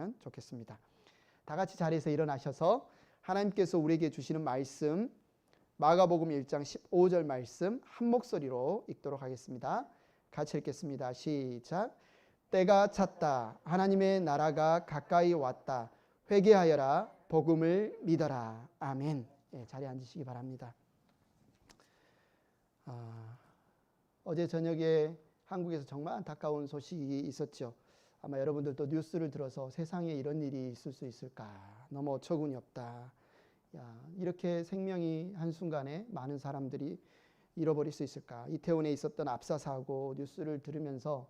되었으면 좋겠습니다. 다 같이 자리에서 일어나셔서 하나님께서 우리에게 주시는 말씀, 마가복음 1장 15절 말씀 한 목소리로 읽도록 하겠습니다. 같이 읽겠습니다. 시작. 때가 찼다. 하나님의 나라가 가까이 왔다. 회개하여라. 복음을 믿어라. 아멘. 네, 자리에 앉으시기 바랍니다. 어제 저녁에 한국에서 정말 안타까운 소식이 있었죠. 아마 여러분들도 뉴스를 들어서 세상에 이런 일이 있을 수 있을까? 너무 어처구니 없다. 이렇게 생명이 한순간에 많은 사람들이 잃어버릴 수 있을까? 이태원에 있었던 압사 사고 뉴스를 들으면서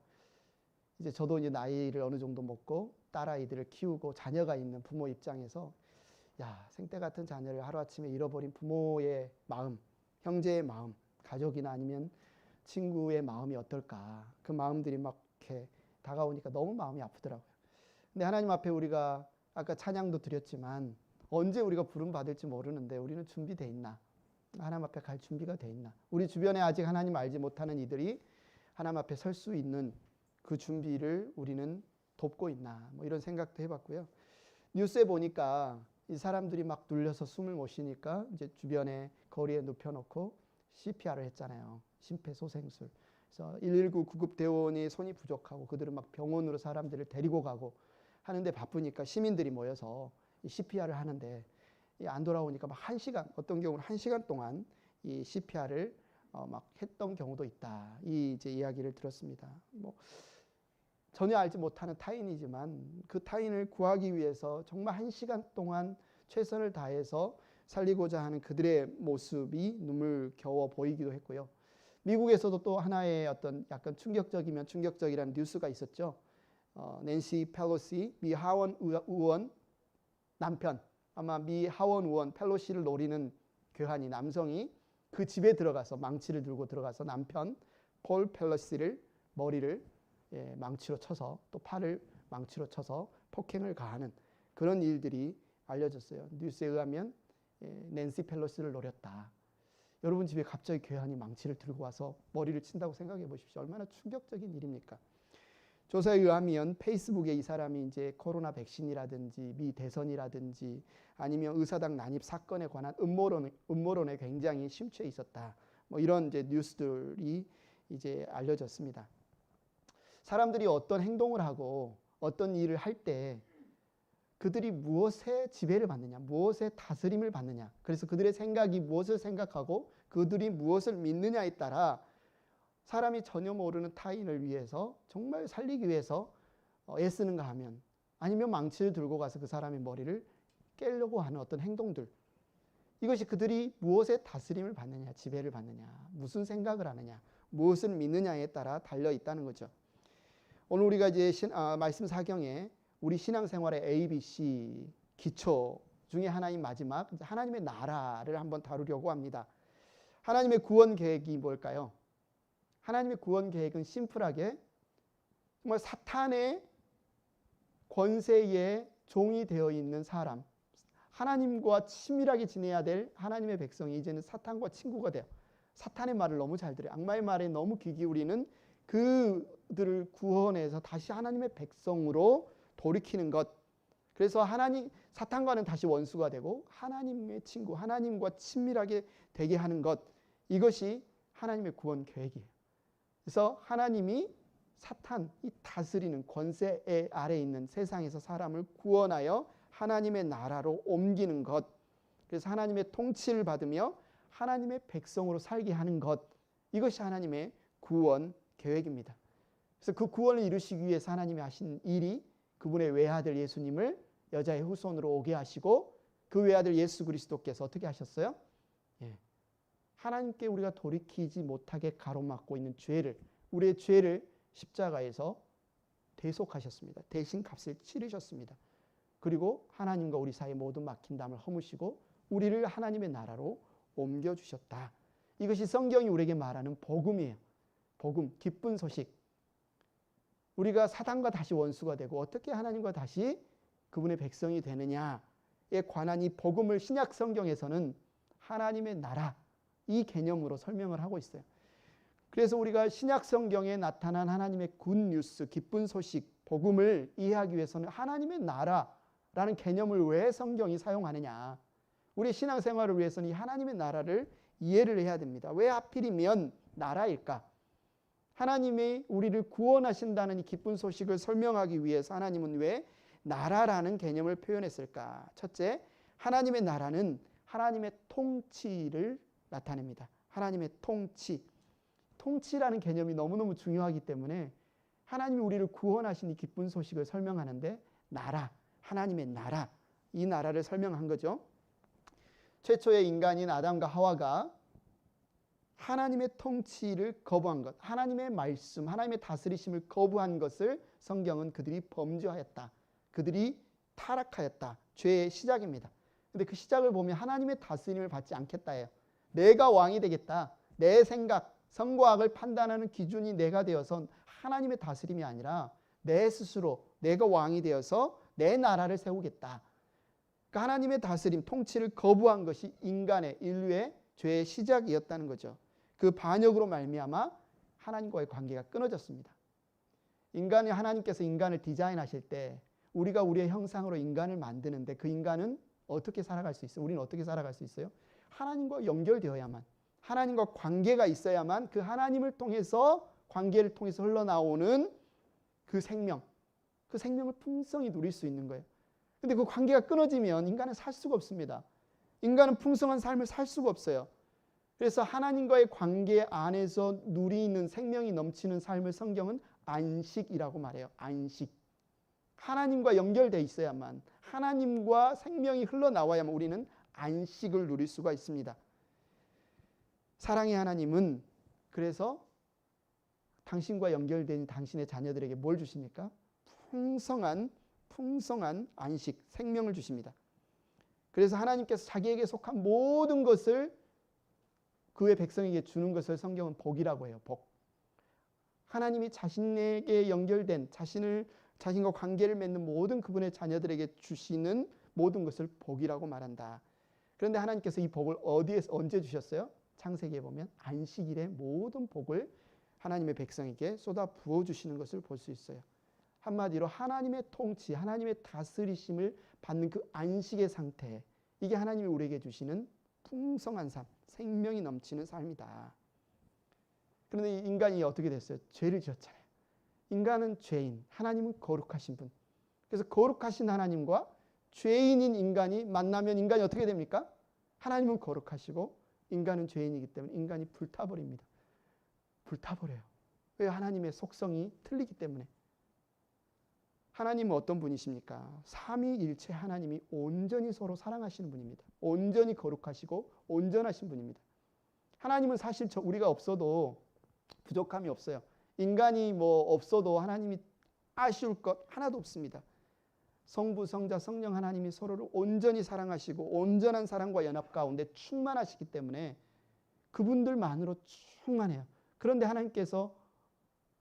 이제 저도 이제 나이를 어느 정도 먹고 딸아이들을 키우고 자녀가 있는 부모 입장에서 생떼 같은 자녀를 하루아침에 잃어버린 부모의 마음, 형제의 마음, 가족이나 아니면 친구의 마음이 어떨까? 그 마음들이 막 이렇게 다가오니까 너무 마음이 아프더라고요. 근데 하나님 앞에 우리가 아까 찬양도 드렸지만 언제 우리가 부름 받을지 모르는데 우리는 준비되어 있나? 하나님 앞에 갈 준비가 되어 있나? 우리 주변에 아직 하나님 알지 못하는 이들이 하나님 앞에 설 수 있는 그 준비를 우리는 돕고 있나? 뭐 이런 생각도 해봤고요. 뉴스에 보니까 이 사람들이 막 눌려서 숨을 못 쉬니까 이제 주변에 거리에 눕혀놓고 CPR을 했잖아요. 심폐소생술. 그래서 119 구급대원이 손이 부족하고 그들은 막 병원으로 사람들을 데리고 가고 하는데 바쁘니까 시민들이 모여서 이 CPR을 하는데 안 돌아오니까 막 1시간, 어떤 경우는 1시간 동안 이 CPR을 막 했던 경우도 있다. 이 이제 이야기를 들었습니다. 뭐 전혀 알지 못하는 타인이지만 그 타인을 구하기 위해서 정말 1시간 동안 최선을 다해서 살리고자 하는 그들의 모습이 눈물겨워 보이기도 했고요. 미국에서도 또 하나의 어떤 약간 충격적이면 충격적이라는 뉴스가 있었죠. 낸시 펠로시 미 하원 의원 남편, 아마 미 하원 의원 펠로시를 노리는 교환이 남성이 그 집에 들어가서 망치를 들고 들어가서 남편 폴 펠로시를 머리를 망치로 쳐서 또 팔을 망치로 쳐서 폭행을 가하는 그런 일들이 알려졌어요. 뉴스에 의하면 낸시 펠로시를 노렸다. 여러분 집에 갑자기 교환이 망치를 들고 와서 머리를 친다고 생각해 보십시오. 얼마나 충격적인 일입니까? 조사에 의하면 페이스북에 이 사람이 이제 코로나 백신이라든지 미 대선이라든지 아니면 의사당 난입 사건에 관한 음모론에 굉장히 심취해 있었다. 뭐 이런 이제 뉴스들이 이제 알려졌습니다. 사람들이 어떤 행동을 하고 어떤 일을 할 때 그들이 무엇에 지배를 받느냐, 무엇에 다스림을 받느냐, 그래서 그들의 생각이 무엇을 생각하고 그들이 무엇을 믿느냐에 따라 사람이 전혀 모르는 타인을 위해서 정말 살리기 위해서 애쓰는가 하면 아니면 망치를 들고 가서 그 사람의 머리를 깨려고 하는 어떤 행동들, 이것이 그들이 무엇에 다스림을 받느냐, 지배를 받느냐, 무슨 생각을 하느냐, 무엇을 믿느냐에 따라 달려 있다는 거죠. 오늘 우리가 이제 말씀 사경에 우리 신앙생활의 ABC 기초 중에 하나인 마지막 하나님의 나라를 한번 다루려고 합니다. 하나님의 구원 계획이 뭘까요? 하나님의 구원 계획은 심플하게 정말 사탄의 권세에 종이 되어 있는 사람, 하나님과 친밀하게 지내야 될 하나님의 백성이 이제는 사탄과 친구가 돼요. 사탄의 말을 너무 잘 들어요. 악마의 말에 너무 귀 기울이는 그들을 구원해서 다시 하나님의 백성으로 돌이키는 것. 그래서 사탄과는 다시 원수가 되고 하나님의 친구, 하나님과 친밀하게 되게 하는 것. 이것이 하나님의 구원 계획이에요. 그래서 하나님이 사탄, 이 다스리는 권세 아래에 있는 세상에서 사람을 구원하여 하나님의 나라로 옮기는 것. 그래서 하나님의 통치를 받으며 하나님의 백성으로 살게 하는 것. 이것이 하나님의 구원 계획입니다. 그래서 그 구원을 이루시기 위해서 하나님이 하신 일이 그분의 외아들 예수님을 여자의 후손으로 오게 하시고 그 외아들 예수 그리스도께서 어떻게 하셨어요? 하나님께 우리가 돌이키지 못하게 가로막고 있는 죄를, 우리의 죄를 십자가에서 대속하셨습니다. 대신 값을 치르셨습니다. 그리고 하나님과 우리 사이 모든 막힌 담을 허무시고 우리를 하나님의 나라로 옮겨주셨다. 이것이 성경이 우리에게 말하는 복음이에요. 복음, 기쁜 소식. 우리가 사단과 다시 원수가 되고 어떻게 하나님과 다시 그분의 백성이 되느냐에 관한 이 복음을 신약 성경에서는 하나님의 나라, 이 개념으로 설명을 하고 있어요. 그래서 우리가 신약 성경에 나타난 하나님의 굿뉴스, 기쁜 소식, 복음을 이해하기 위해서는 하나님의 나라라는 개념을 왜 성경이 사용하느냐. 우리 신앙생활을 위해서는 이 하나님의 나라를 이해를 해야 됩니다. 왜 하필이면 나라일까? 하나님이 우리를 구원하신다는 이 기쁜 소식을 설명하기 위해서 하나님은 왜 나라라는 개념을 표현했을까? 첫째, 하나님의 나라는 하나님의 통치를 나타냅니다. 하나님의 통치. 통치라는 개념이 너무너무 중요하기 때문에 하나님이 우리를 구원하신 이 기쁜 소식을 설명하는데 나라, 하나님의 나라, 이 나라를 설명한 거죠. 최초의 인간인 아담과 하와가 하나님의 통치를 거부한 것, 하나님의 말씀, 하나님의 다스리심을 거부한 것을 성경은 그들이 범죄하였다. 그들이 타락하였다. 죄의 시작입니다. 근데 그 시작을 보면 하나님의 다스림을 받지 않겠다예요. 내가 왕이 되겠다. 내 생각, 선과 악을 판단하는 기준이 내가 되어서 하나님의 다스림이 아니라 내 스스로 내가 왕이 되어서 내 나라를 세우겠다. 그러니까 하나님의 다스림, 통치를 거부한 것이 인간의 인류의 죄의 시작이었다는 거죠. 그 반역으로 말미암아 하나님과의 관계가 끊어졌습니다. 인간이 하나님께서 인간을 디자인하실 때 우리가 우리의 형상으로 인간을 만드는데 그 인간은 어떻게 살아갈 수 있어요? 우리는 어떻게 살아갈 수 있어요? 하나님과 연결되어야만, 하나님과 관계가 있어야만 그 하나님을 통해서 관계를 통해서 흘러나오는 그 생명을 풍성히 누릴 수 있는 거예요. 근데 그 관계가 끊어지면 인간은 살 수가 없습니다. 인간은 풍성한 삶을 살 수가 없어요. 그래서 하나님과의 관계 안에서 누리는 생명이 넘치는 삶을 성경은 안식이라고 말해요. 안식. 하나님과 연결되어 있어야만, 하나님과 생명이 흘러나와야만 우리는 안식을 누릴 수가 있습니다. 사랑의 하나님은 그래서 당신과 연결된 당신의 자녀들에게 뭘 주십니까? 풍성한 안식, 생명을 주십니다. 그래서 하나님께서 자기에게 속한 모든 것을 그의 백성에게 주는 것을 성경은 복이라고 해요. 복. 하나님이 자신에게 연결된 자신과 관계를 맺는 모든 그분의 자녀들에게 주시는 모든 것을 복이라고 말한다. 그런데 하나님께서 이 복을 어디에서 언제 주셨어요? 창세기에 보면 안식일에 모든 복을 하나님의 백성에게 쏟아 부어 주시는 것을 볼 수 있어요. 한마디로 하나님의 통치, 하나님의 다스리심을 받는 그 안식의 상태, 이게 하나님이 우리에게 주시는 풍성한 삶, 생명이 넘치는 삶이다. 그런데 인간이 어떻게 됐어요? 죄를 지었잖아요. 인간은 죄인, 하나님은 거룩하신 분. 그래서 거룩하신 하나님과 죄인인 인간이 만나면 인간이 어떻게 됩니까? 하나님은 거룩하시고 인간은 죄인이기 때문에 인간이 불타버립니다. 불타버려요. 왜? 하나님의 속성이 틀리기 때문에. 하나님은 어떤 분이십니까? 삼위일체 하나님이 온전히 서로 사랑하시는 분입니다. 온전히 거룩하시고 온전하신 분입니다. 하나님은 사실 우리가 없어도 부족함이 없어요. 인간이 없어도 하나님이 아쉬울 것 하나도 없습니다. 성부, 성자, 성령 하나님이 서로를 온전히 사랑하시고 온전한 사랑과 연합 가운데 충만하시기 때문에 그분들만으로 충만해요. 그런데 하나님께서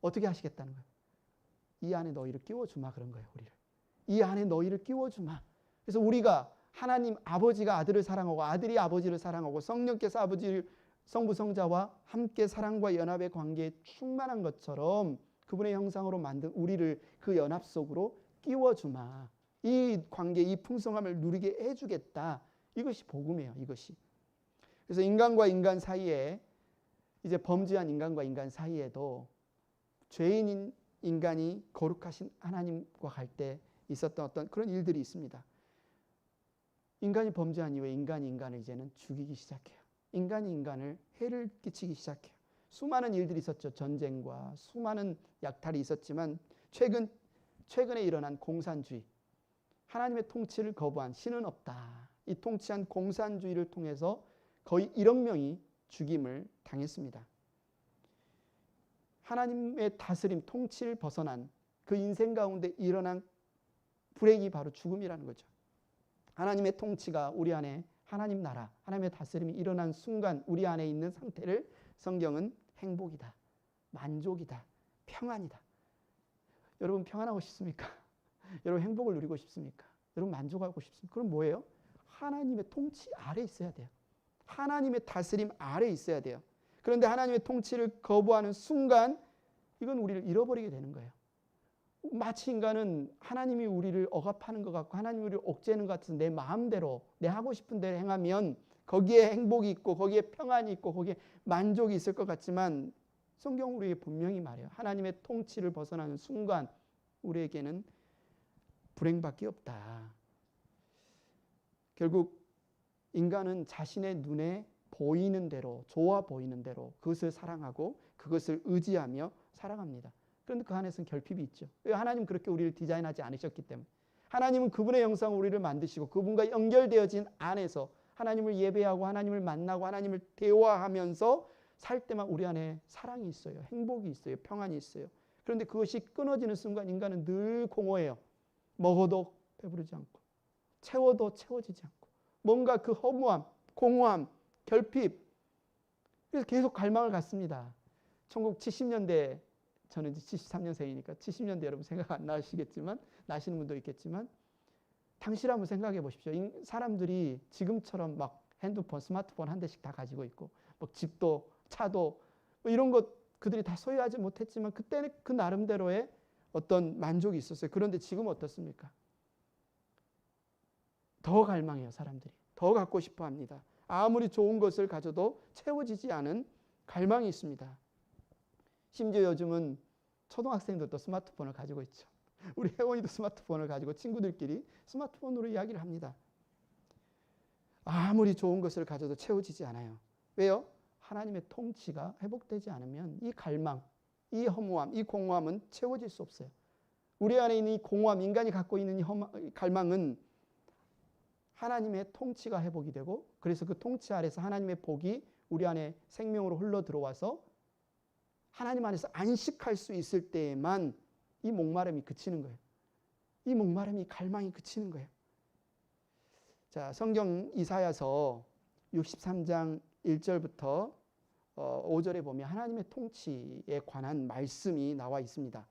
어떻게 하시겠다는 거예요? 이 안에 너희를 끼워주마, 그런 거예요. 우리를 이 안에 너희를 끼워주마. 그래서 우리가 하나님 아버지가 아들을 사랑하고 아들이 아버지를 사랑하고 성령께서 아버지를 성부 성자와 함께 사랑과 연합의 관계에 충만한 것처럼 그분의 형상으로 만든 우리를 그 연합 속으로 끼워주마. 이 관계, 이 풍성함을 누리게 해주겠다. 이것이 복음이에요. 이것이. 그래서 인간과 인간 사이에, 이제 범죄한 인간과 인간 사이에도 죄인인 인간이 거룩하신 하나님과 갈 때 있었던 어떤 그런 일들이 있습니다. 인간이 범죄한 이후에 인간이 인간을 이제는 죽이기 시작해요. 인간이 인간을 해를 끼치기 시작해요. 수많은 일들이 있었죠. 전쟁과 수많은 약탈이 있었지만 최근에 일어난 공산주의, 하나님의 통치를 거부한 신은 없다. 이 통치한 공산주의를 통해서 거의 1억 명이 죽임을 당했습니다. 하나님의 다스림, 통치를 벗어난 그 인생 가운데 일어난 불행이 바로 죽음이라는 거죠. 하나님의 통치가 우리 안에, 하나님 나라, 하나님의 다스림이 일어난 순간 우리 안에 있는 상태를 성경은 행복이다, 만족이다, 평안이다. 여러분 평안하고 싶습니까? 여러분 행복을 누리고 싶습니까? 여러분 만족하고 싶습니까? 그럼 뭐예요? 하나님의 통치 아래 있어야 돼요. 하나님의 다스림 아래 있어야 돼요. 그런데 하나님의 통치를 거부하는 순간 이건 우리를 잃어버리게 되는 거예요. 마치 인간은 하나님이 우리를 억압하는 것 같고 하나님이 우리를 옥죄는 것 같은 내 마음대로 내 하고 싶은 대로 행하면 거기에 행복이 있고 거기에 평안이 있고 거기에 만족이 있을 것 같지만 성경 우리에게 분명히 말해요. 하나님의 통치를 벗어나는 순간 우리에게는 불행밖에 없다. 결국 인간은 자신의 눈에 보이는 대로, 좋아 보이는 대로 그것을 사랑하고 그것을 의지하며 살아갑니다. 그런데 그 안에서는 결핍이 있죠. 왜? 하나님 그렇게 우리를 디자인하지 않으셨기 때문에. 하나님은 그분의 형상으로 우리를 만드시고 그분과 연결되어진 안에서 하나님을 예배하고 하나님을 만나고 하나님을 대화하면서 살 때만 우리 안에 사랑이 있어요. 행복이 있어요. 평안이 있어요. 그런데 그것이 끊어지는 순간 인간은 늘 공허해요. 먹어도 배부르지 않고 채워도 채워지지 않고 뭔가 그 허무함, 공허함, 결핍, 그래서 계속 갈망을 갖습니다. 1970년대, 저는 이제 73년생이니까 70년대 여러분 생각 안 나시겠지만 나시는 분도 있겠지만 당시 한번 생각해 보십시오. 사람들이 지금처럼 막 핸드폰, 스마트폰 한 대씩 다 가지고 있고 뭐 집도 차도 뭐 이런 것 그들이 다 소유하지 못했지만 그때는 그 나름대로의 어떤 만족이 있었어요. 그런데 지금 어떻습니까? 더 갈망해요. 사람들이. 더 갖고 싶어 합니다. 아무리 좋은 것을 가져도 채워지지 않은 갈망이 있습니다. 심지어 요즘은 초등학생들도 스마트폰을 가지고 있죠. 우리 혜원이도 스마트폰을 가지고 친구들끼리 스마트폰으로 이야기를 합니다. 아무리 좋은 것을 가져도 채워지지 않아요. 왜요? 하나님의 통치가 회복되지 않으면 이 갈망, 이 허무함, 이 공허함은 채워질 수 없어요. 우리 안에 있는 이 공허함, 인간이 갖고 있는 이 갈망은 하나님의 통치가 회복이 되고 그래서 그 통치 아래서 하나님의 복이 우리 안에 생명으로 흘러 들어와서 하나님 안에서 안식할 수 있을 때에만 이 목마름이 그치는 거예요. 이 목마름이 갈망이 그치는 거예요. 자, 성경 이사야서 63장 1절부터 5절에 보면 하나님의 통치에 관한 말씀이 나와 있습니다.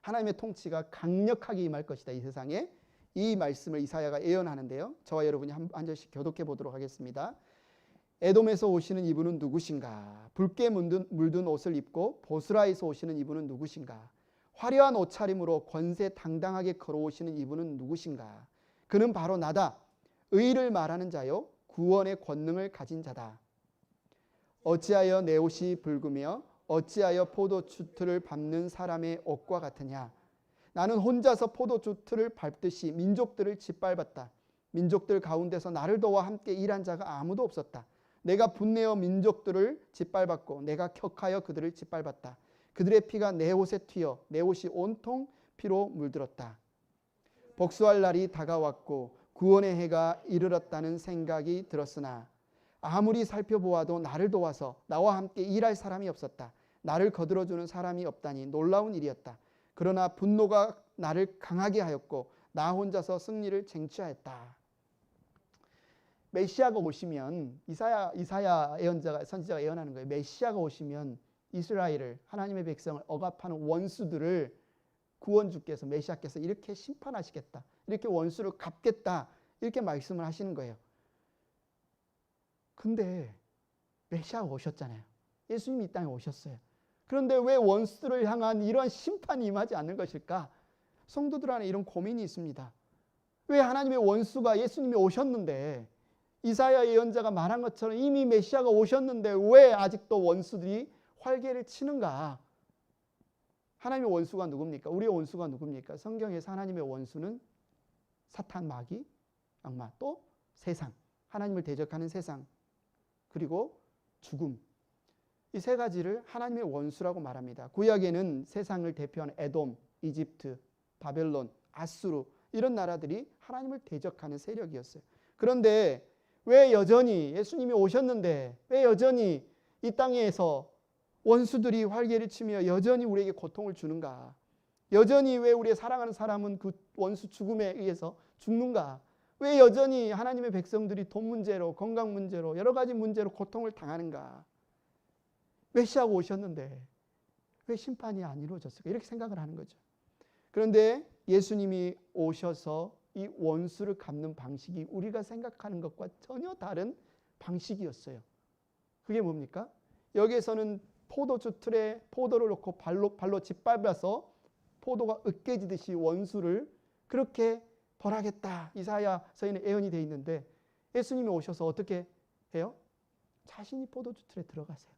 하나님의 통치가 강력하게 임할 것이다. 이 세상에. 이 말씀을 이사야가 예언하는데요. 저와 여러분이 한 절씩 교독해 보도록 하겠습니다. 에돔에서 오시는 이분은 누구신가? 붉게 물든 옷을 입고 보스라에서 오시는 이분은 누구신가? 화려한 옷차림으로 권세 당당하게 걸어오시는 이분은 누구신가? 그는 바로 나다. 의를 말하는 자요 구원의 권능을 가진 자다. 어찌하여 내 옷이 붉으며 어찌하여 포도주 틀을 밟는 사람의 옷과 같으냐? 나는 혼자서 포도주 틀을 밟듯이 민족들을 짓밟았다. 민족들 가운데서 나를 도와 함께 일한 자가 아무도 없었다. 내가 분내어 민족들을 짓밟았고 내가 격하여 그들을 짓밟았다. 그들의 피가 내 옷에 튀어 내 옷이 온통 피로 물들었다. 복수할 날이 다가왔고 구원의 해가 이르렀다는 생각이 들었으나 아무리 살펴보아도 나를 도와서 나와 함께 일할 사람이 없었다. 나를 거들어주는 사람이 없다니 놀라운 일이었다. 그러나 분노가 나를 강하게 하였고 나 혼자서 승리를 쟁취하였다. 메시아가 오시면 이사야 예언자가 선지자가 예언하는 거예요. 메시아가 오시면 이스라엘을 하나님의 백성을 억압하는 원수들을 구원주께서 메시아께서 이렇게 심판하시겠다. 이렇게 원수를 갚겠다. 이렇게 말씀을 하시는 거예요. 근데 메시아가 오셨잖아요. 예수님이 이 땅에 오셨어요. 그런데 왜 원수들을 향한 이러한 심판이 임하지 않는 것일까? 성도들 안에 이런 고민이 있습니다. 왜 하나님의 원수가 예수님이 오셨는데 이사야 예언자가 말한 것처럼 이미 메시아가 오셨는데 왜 아직도 원수들이 활개를 치는가? 하나님의 원수가 누굽니까? 우리의 원수가 누굽니까? 성경에서 하나님의 원수는 사탄, 마귀, 악마, 또 세상, 하나님을 대적하는 세상, 그리고 죽음. 이 세 가지를 하나님의 원수라고 말합니다. 구약에는 세상을 대표하는 에돔, 이집트, 바벨론, 아수르 이런 나라들이 하나님을 대적하는 세력이었어요. 그런데 왜 여전히 예수님이 오셨는데 왜 여전히 이 땅에서 원수들이 활개를 치며 여전히 우리에게 고통을 주는가? 여전히 왜 우리의 사랑하는 사람은 그 원수 죽음에 의해서 죽는가? 왜 여전히 하나님의 백성들이 돈 문제로, 건강 문제로, 여러 가지 문제로 고통을 당하는가? 메시아가 오셨는데 왜 심판이 안 이루어졌을까? 이렇게 생각을 하는 거죠. 그런데 예수님이 오셔서 이 원수를 갚는 방식이 우리가 생각하는 것과 전혀 다른 방식이었어요. 그게 뭡니까? 여기에서는 포도주 틀에 포도를 넣고 발로 짓밟아서 포도가 으깨지듯이 원수를 그렇게 벌하겠다. 이사야서에는 예언이 되어 있는데 예수님이 오셔서 어떻게 해요? 자신이 포도주 틀에 들어가세요.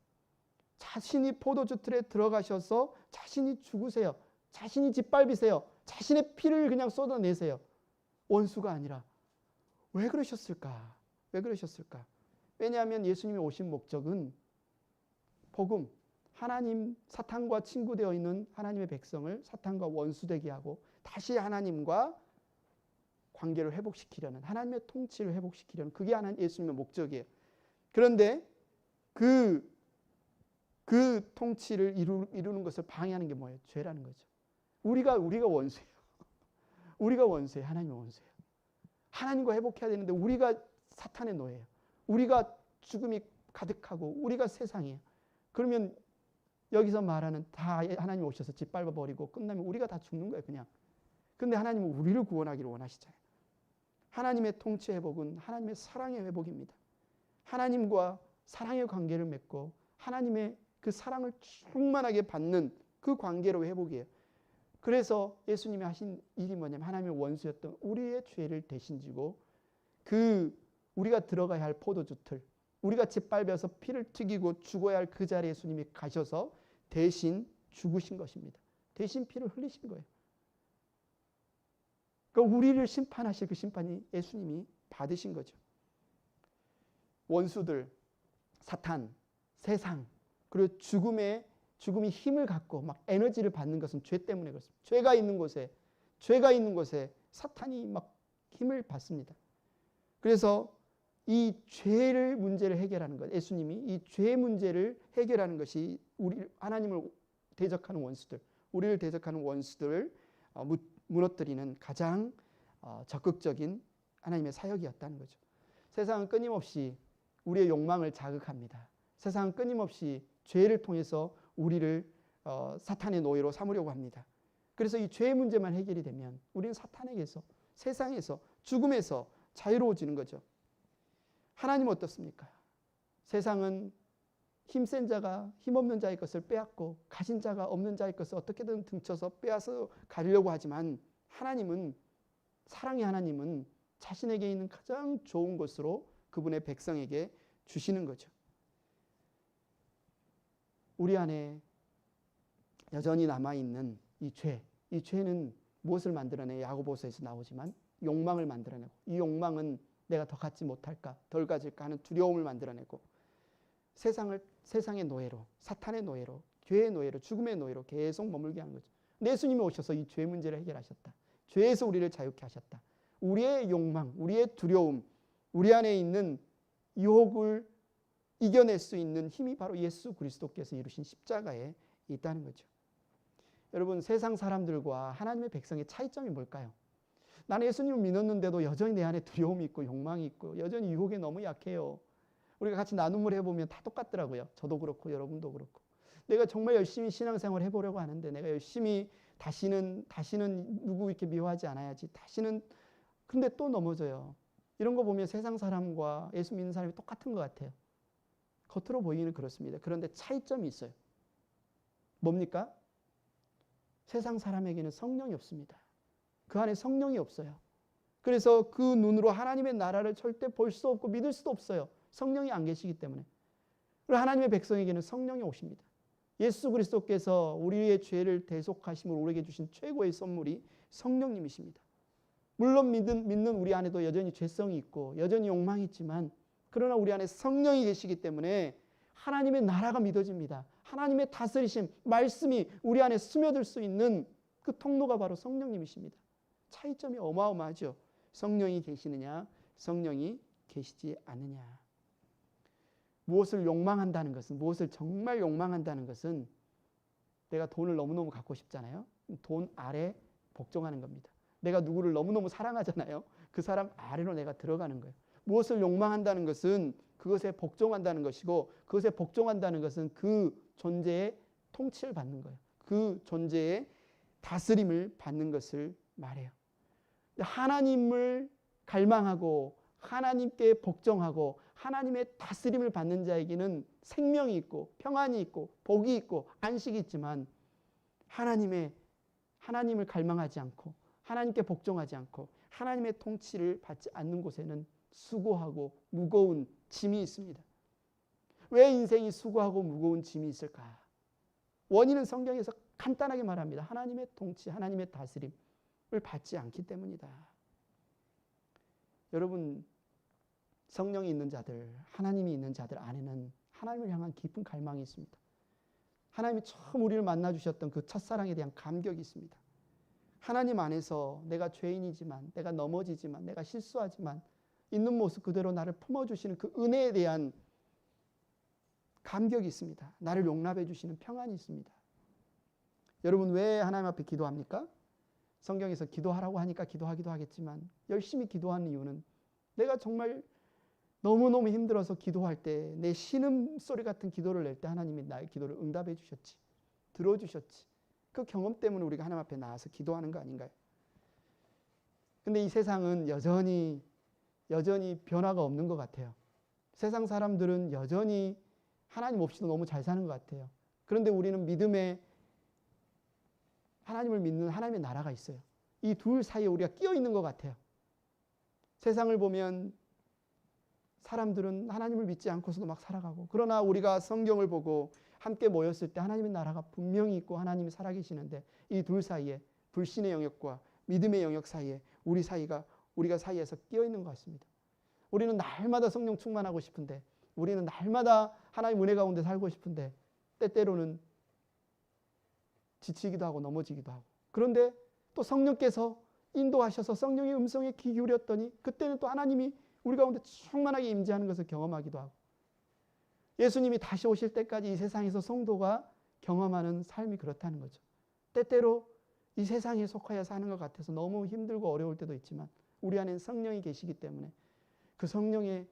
자신이 포도주 틀에 들어가셔서 자신이 죽으세요. 자신이 짓밟으세요. 자신의 피를 그냥 쏟아내세요. 원수가 아니라. 왜 그러셨을까? 왜 그러셨을까? 왜냐하면 예수님이 오신 목적은 복음, 하나님, 사탄과 친구되어 있는 하나님의 백성을 사탄과 원수되게 하고 다시 하나님과 관계를 회복시키려는, 하나님의 통치를 회복시키려는, 그게 하나님 예수님의 목적이에요. 그런데 그 통치를 이루는 것을 방해하는 게 뭐예요? 죄라는 거죠. 우리가 원수예요. 우리가 원수예요. 하나님의 원수예요. 하나님과 회복해야 되는데 우리가 사탄의 노예예요. 우리가 죽음이 가득하고 우리가 세상이에요. 그러면 여기서 말하는 다 하나님 오셔서 짓밟아 버리고 끝나면 우리가 다 죽는 거예요, 그냥. 근데 하나님은 우리를 구원하기를 원하시잖아요. 하나님의 통치 회복은 하나님의 사랑의 회복입니다. 하나님과 사랑의 관계를 맺고 하나님의 그 사랑을 충만하게 받는 그 관계로 회복이에요. 그래서 예수님이 하신 일이 뭐냐면 하나님의 원수였던 우리의 죄를 대신 지고 그 우리가 들어가야 할 포도주 틀, 우리가 짓밟아서 피를 튀기고 죽어야 할 그 자리에 예수님이 가셔서 대신 죽으신 것입니다. 대신 피를 흘리신 거예요. 그러니까 우리를 심판하실 그 심판이 예수님이 받으신 거죠. 원수들, 사탄, 세상, 그리고 죽음이 힘을 갖고 막 에너지를 받는 것은 죄 때문에 그렇습니다. 죄가 있는 곳에 사탄이 막 힘을 받습니다. 그래서 이 죄를 문제를 해결하는 것, 예수님이 이 죄 문제를 해결하는 것이 하나님을 대적하는 원수들, 우리를 대적하는 원수들을 무너뜨리는 가장 적극적인 하나님의 사역이었다는 거죠. 세상은 끊임없이 우리의 욕망을 자극합니다. 세상은 끊임없이 죄를 통해서 우리를 사탄의 노예로 삼으려고 합니다. 그래서 이 죄 문제만 해결이 되면 우리는 사탄에게서, 세상에서, 죽음에서 자유로워지는 거죠. 하나님은 어떻습니까? 세상은 힘센 자가 힘없는 자의 것을 빼앗고 가진 자가 없는 자의 것을 어떻게든 등쳐서 빼앗아 가려고 하지만 하나님은, 사랑의 하나님은 자신에게 있는 가장 좋은 것으로 그분의 백성에게 주시는 거죠. 우리 안에 여전히 남아있는 이 죄는 무엇을 만들어내요? 야고보서에서 나오지만 욕망을 만들어내고, 이 욕망은 내가 더 갖지 못할까, 덜 가질까 하는 두려움을 만들어내고, 세상의 노예로, 사탄의 노예로, 죄의 노예로, 죽음의 노예로 계속 머물게 하는 거죠. 근데 예수님이 오셔서 이 죄 문제를 해결하셨다. 죄에서 우리를 자유케 하셨다. 우리의 욕망, 우리의 두려움, 우리 안에 있는 유혹을 이겨낼 수 있는 힘이 바로 예수 그리스도께서 이루신 십자가에 있다는 거죠. 여러분, 세상 사람들과 하나님의 백성의 차이점이 뭘까요? 나는 예수님을 믿었는데도 여전히 내 안에 두려움이 있고 욕망이 있고 여전히 유혹에 너무 약해요. 우리가 같이 나눔을 해보면 다 똑같더라고요. 저도 그렇고 여러분도 그렇고. 내가 정말 열심히 신앙생활을 해보려고 하는데, 내가 열심히 다시는 누구 이렇게 미워하지 않아야지, 근데 또 넘어져요. 이런 거 보면 세상 사람과 예수 믿는 사람이 똑같은 것 같아요. 겉으로 보이기는 그렇습니다. 그런데 차이점이 있어요. 뭡니까? 세상 사람에게는 성령이 없습니다. 그 안에 성령이 없어요. 그래서 그 눈으로 하나님의 나라를 절대 볼 수 없고 믿을 수도 없어요. 성령이 안 계시기 때문에. 그리고 하나님의 백성에게는 성령이 오십니다. 예수 그리스도께서 우리의 죄를 대속하심을 우리에게 주신 최고의 선물이 성령님이십니다. 물론 믿는 우리 안에도 여전히 죄성이 있고 여전히 욕망이 있지만, 그러나 우리 안에 성령이 계시기 때문에 하나님의 나라가 믿어집니다. 하나님의 다스리심, 말씀이 우리 안에 스며들 수 있는 그 통로가 바로 성령님이십니다. 차이점이 어마어마하죠. 성령이 계시느냐, 성령이 계시지 않느냐. 무엇을 욕망한다는 것은, 무엇을 정말 욕망한다는 것은, 내가 돈을 너무너무 갖고 싶잖아요. 돈 아래 복종하는 겁니다. 내가 누구를 너무너무 사랑하잖아요. 그 사람 아래로 내가 들어가는 거예요. 무엇을 욕망한다는 것은 그것에 복종한다는 것이고, 그것에 복종한다는 것은 그 존재의 통치를 받는 거예요. 그 존재의 다스림을 받는 것을 말해요. 하나님을 갈망하고 하나님께 복종하고 하나님의 다스림을 받는 자에게는 생명이 있고 평안이 있고 복이 있고 안식이 있지만, 하나님의 하나님을 갈망하지 않고 하나님께 복종하지 않고 하나님의 통치를 받지 않는 곳에는 수고하고 무거운 짐이 있습니다. 왜 인생이 수고하고 무거운 짐이 있을까? 원인은 성경에서 간단하게 말합니다. 하나님의 통치, 하나님의 다스림을 받지 않기 때문이다. 여러분, 성령이 있는 자들, 하나님이 있는 자들 안에는 하나님을 향한 깊은 갈망이 있습니다. 하나님이 처음 우리를 만나주셨던 그 첫사랑에 대한 감격이 있습니다. 하나님 안에서 내가 죄인이지만, 내가 넘어지지만, 내가 실수하지만 있는 모습 그대로 나를 품어주시는 그 은혜에 대한 감격이 있습니다. 나를 용납해 주시는 평안이 있습니다. 여러분, 왜 하나님 앞에 기도합니까? 성경에서 기도하라고 하니까 기도하기도 하겠지만 열심히 기도하는 이유는 내가 정말 너무너무 힘들어서 기도할 때 내 신음소리 같은 기도를 낼 때 하나님이 나의 기도를 응답해 주셨지, 들어주셨지. 그 경험 때문에 우리가 하나님 앞에 나와서 기도하는 거 아닌가요? 근데 이 세상은 여전히 변화가 없는 것 같아요. 세상 사람들은 여전히 하나님 없이도 너무 잘 사는 것 같아요. 그런데 우리는 믿음에 하나님을 믿는 하나님의 나라가 있어요. 이 둘 사이에 우리가 끼어 있는 것 같아요. 세상을 보면 사람들은 하나님을 믿지 않고서도 막 살아가고, 그러나 우리가 성경을 보고 함께 모였을 때 하나님의 나라가 분명히 있고 하나님이 살아계시는데 이 둘 사이에, 불신의 영역과 믿음의 영역 사이에 우리가 사이에서 끼어 있는 것 같습니다. 우리는 날마다 성령 충만하고 싶은데, 우리는 날마다 하나님 은혜 가운데 살고 싶은데 때때로는 지치기도 하고 넘어지기도 하고, 그런데 또 성령께서 인도하셔서 성령의 음성에 귀 기울였더니 그때는 또 하나님이 우리 가운데 충만하게 임재하는 것을 경험하기도 하고, 예수님이 다시 오실 때까지 이 세상에서 성도가 경험하는 삶이 그렇다는 거죠. 때때로 이 세상에 속하여 사는 것 같아서 너무 힘들고 어려울 때도 있지만 우리 안에는 성령이 계시기 때문에 그 성령의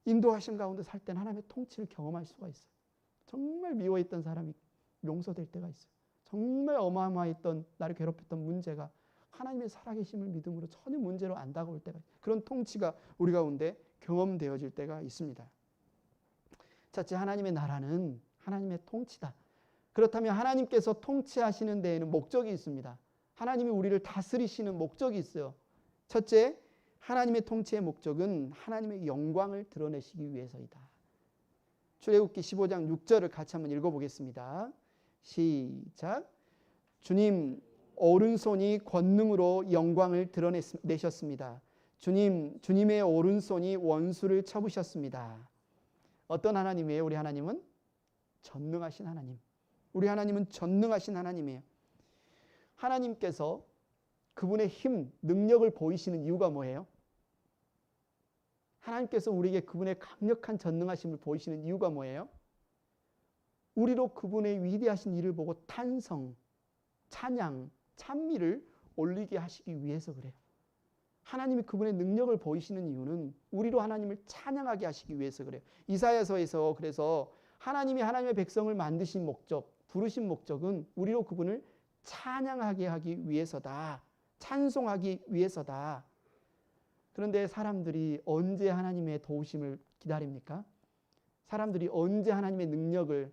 인도하신 가운데 살 때는 하나님의 통치를 경험할 수가 있어요. 정말 미워했던 사람이 용서될 때가 있어요. 정말 어마어마했던, 나를 괴롭혔던 문제가 하나님의 살아계심을 믿음으로 전혀 문제로 안 다가올 때가 있어요. 그런 통치가 우리 가운데 경험되어질 때가 있습니다. 첫째, 하나님의 나라는 하나님의 통치다. 그렇다면 하나님께서 통치하시는 데에는 목적이 있습니다. 하나님이 우리를 다스리시는 목적이 있어요. 첫째, 하나님의 통치의 목적은 하나님의 영광을 드러내시기 위해서이다. 출애굽기 15장 6절을 같이 한번 읽어보겠습니다. 시작. 주님 오른손이 권능으로 영광을 드러내셨습니다. 주님의 오른손이 원수를 쳐부셨습니다. 어떤 하나님이에요? 우리 하나님은 전능하신 하나님. 우리 하나님은 전능하신 하나님이에요. 하나님께서 그분의 힘, 능력을 보이시는 이유가 뭐예요? 하나님께서 우리에게 그분의 강력한 전능하심을 보이시는 이유가 뭐예요? 우리로 그분의 위대하신 일을 보고 탄성, 찬양, 찬미를 올리게 하시기 위해서 그래요. 하나님이 그분의 능력을 보이시는 이유는 우리로 하나님을 찬양하게 하시기 위해서 그래요. 이사야서에서 그래서 하나님이 하나님의 백성을 만드신 목적, 부르신 목적은 우리로 그분을 찬양하게 하기 위해서다. 찬송하기 위해서다. 그런데 사람들이 언제 하나님의 도우심을 기다립니까? 사람들이 언제 하나님의 능력을,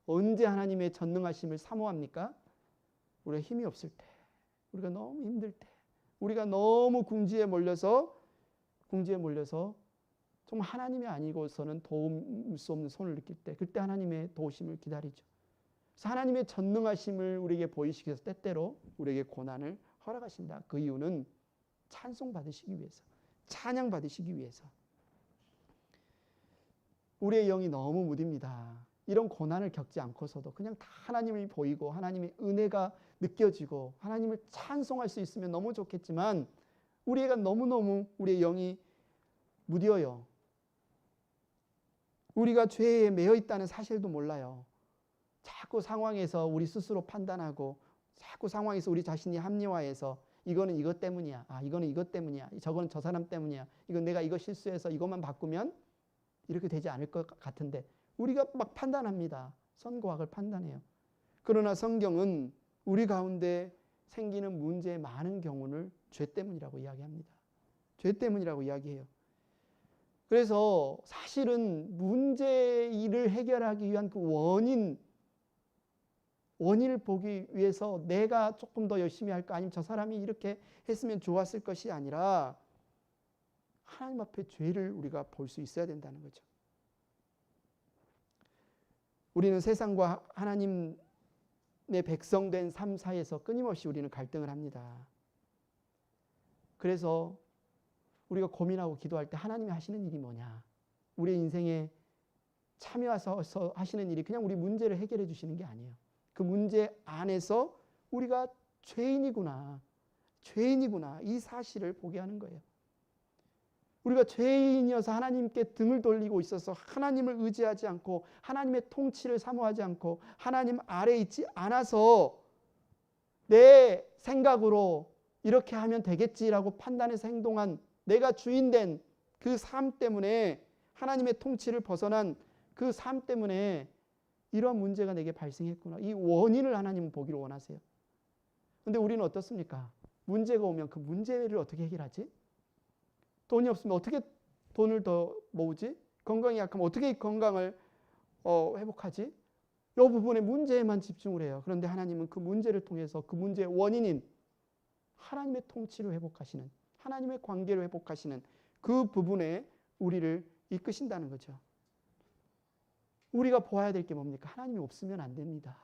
언제 하나님의 전능하심을 사모합니까? 우리가 힘이 없을 때, 우리가 너무 힘들 때, 우리가 너무 궁지에 몰려서 정말 하나님이 아니고서는 도울 수 없는 손을 느낄 때, 그때 하나님의 도우심을 기다리죠. 그래서 하나님의 전능하심을 우리에게 보이시기 위해서 때때로 우리에게 고난을 허락하신다. 그 이유는 찬송 받으시기 위해서, 찬양 받으시기 위해서. 우리의 영이 너무 무딥니다. 이런 고난을 겪지 않고서도 그냥 다 하나님이 보이고 하나님의 은혜가 느껴지고 하나님을 찬송할 수 있으면 너무 좋겠지만 우리가 너무너무 우리의 영이 무뎌요. 우리가 죄에 매여 있다는 사실도 몰라요. 자꾸 상황에서 우리 스스로 판단하고 자꾸 상황에서 우리 자신이 합리화해서 이거는 이것 때문이야. 이거는 이것 때문이야. 저거는 저 사람 때문이야. 이건 내가 이거 실수해서 이것만 바꾸면 이렇게 되지 않을 것 같은데 우리가 막 판단합니다. 선과 악을 판단해요. 그러나 성경은 우리 가운데 생기는 문제의 많은 경우를 죄 때문이라고 이야기합니다. 죄 때문이라고 이야기해요. 그래서 사실은 문제를 해결하기 위한 그 원인, 원인을 보기 위해서 내가 조금 더 열심히 할까 아니면 저 사람이 이렇게 했으면 좋았을 것이 아니라 하나님 앞에 죄를 우리가 볼 수 있어야 된다는 거죠. 우리는 세상과 하나님의 백성된 삶 사이에서 끊임없이 우리는 갈등을 합니다. 그래서 우리가 고민하고 기도할 때 하나님이 하시는 일이 뭐냐? 우리의 인생에 참여해서 하시는 일이 그냥 우리 문제를 해결해 주시는 게 아니에요. 그 문제 안에서 우리가 죄인이구나 이 사실을 보게 하는 거예요. 우리가 죄인이어서 하나님께 등을 돌리고 있어서 하나님을 의지하지 않고 하나님의 통치를 사모하지 않고 하나님 아래에 있지 않아서 내 생각으로 이렇게 하면 되겠지라고 판단해서 행동한 내가 주인된 그 삶 때문에 하나님의 통치를 벗어난 그 삶 때문에 이런 문제가 내게 발생했구나. 이 원인을 하나님은 보기를 원하세요. 그런데 우리는 어떻습니까? 문제가 오면 그 문제를 어떻게 해결하지? 돈이 없으면 어떻게 돈을 더 모으지? 건강이 약하면 어떻게 이 건강을 회복하지? 이 부분의 문제에만 집중을 해요. 그런데 하나님은 그 문제를 통해서 그 문제의 원인인 하나님의 통치를 회복하시는 하나님의 관계를 회복하시는 그 부분에 우리를 이끄신다는 거죠. 우리가 보아야 될 게 뭡니까? 하나님이 없으면 안 됩니다.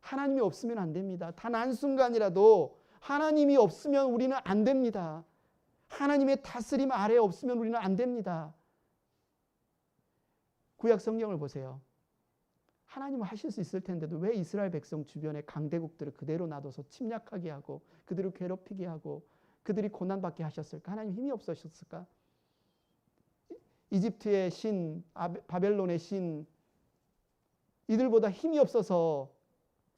하나님이 없으면 안 됩니다. 단 한순간이라도 하나님이 없으면 우리는 안 됩니다. 하나님의 다스림 아래에 없으면 우리는 안 됩니다. 구약 성경을 보세요. 하나님은 하실 수 있을 텐데도 왜 이스라엘 백성 주변의 강대국들을 그대로 놔둬서 침략하게 하고 그들을 괴롭히게 하고 그들이 고난받게 하셨을까? 하나님 힘이 없으셨을까? 이집트의 신, 바벨론의 신, 이들보다 힘이 없어서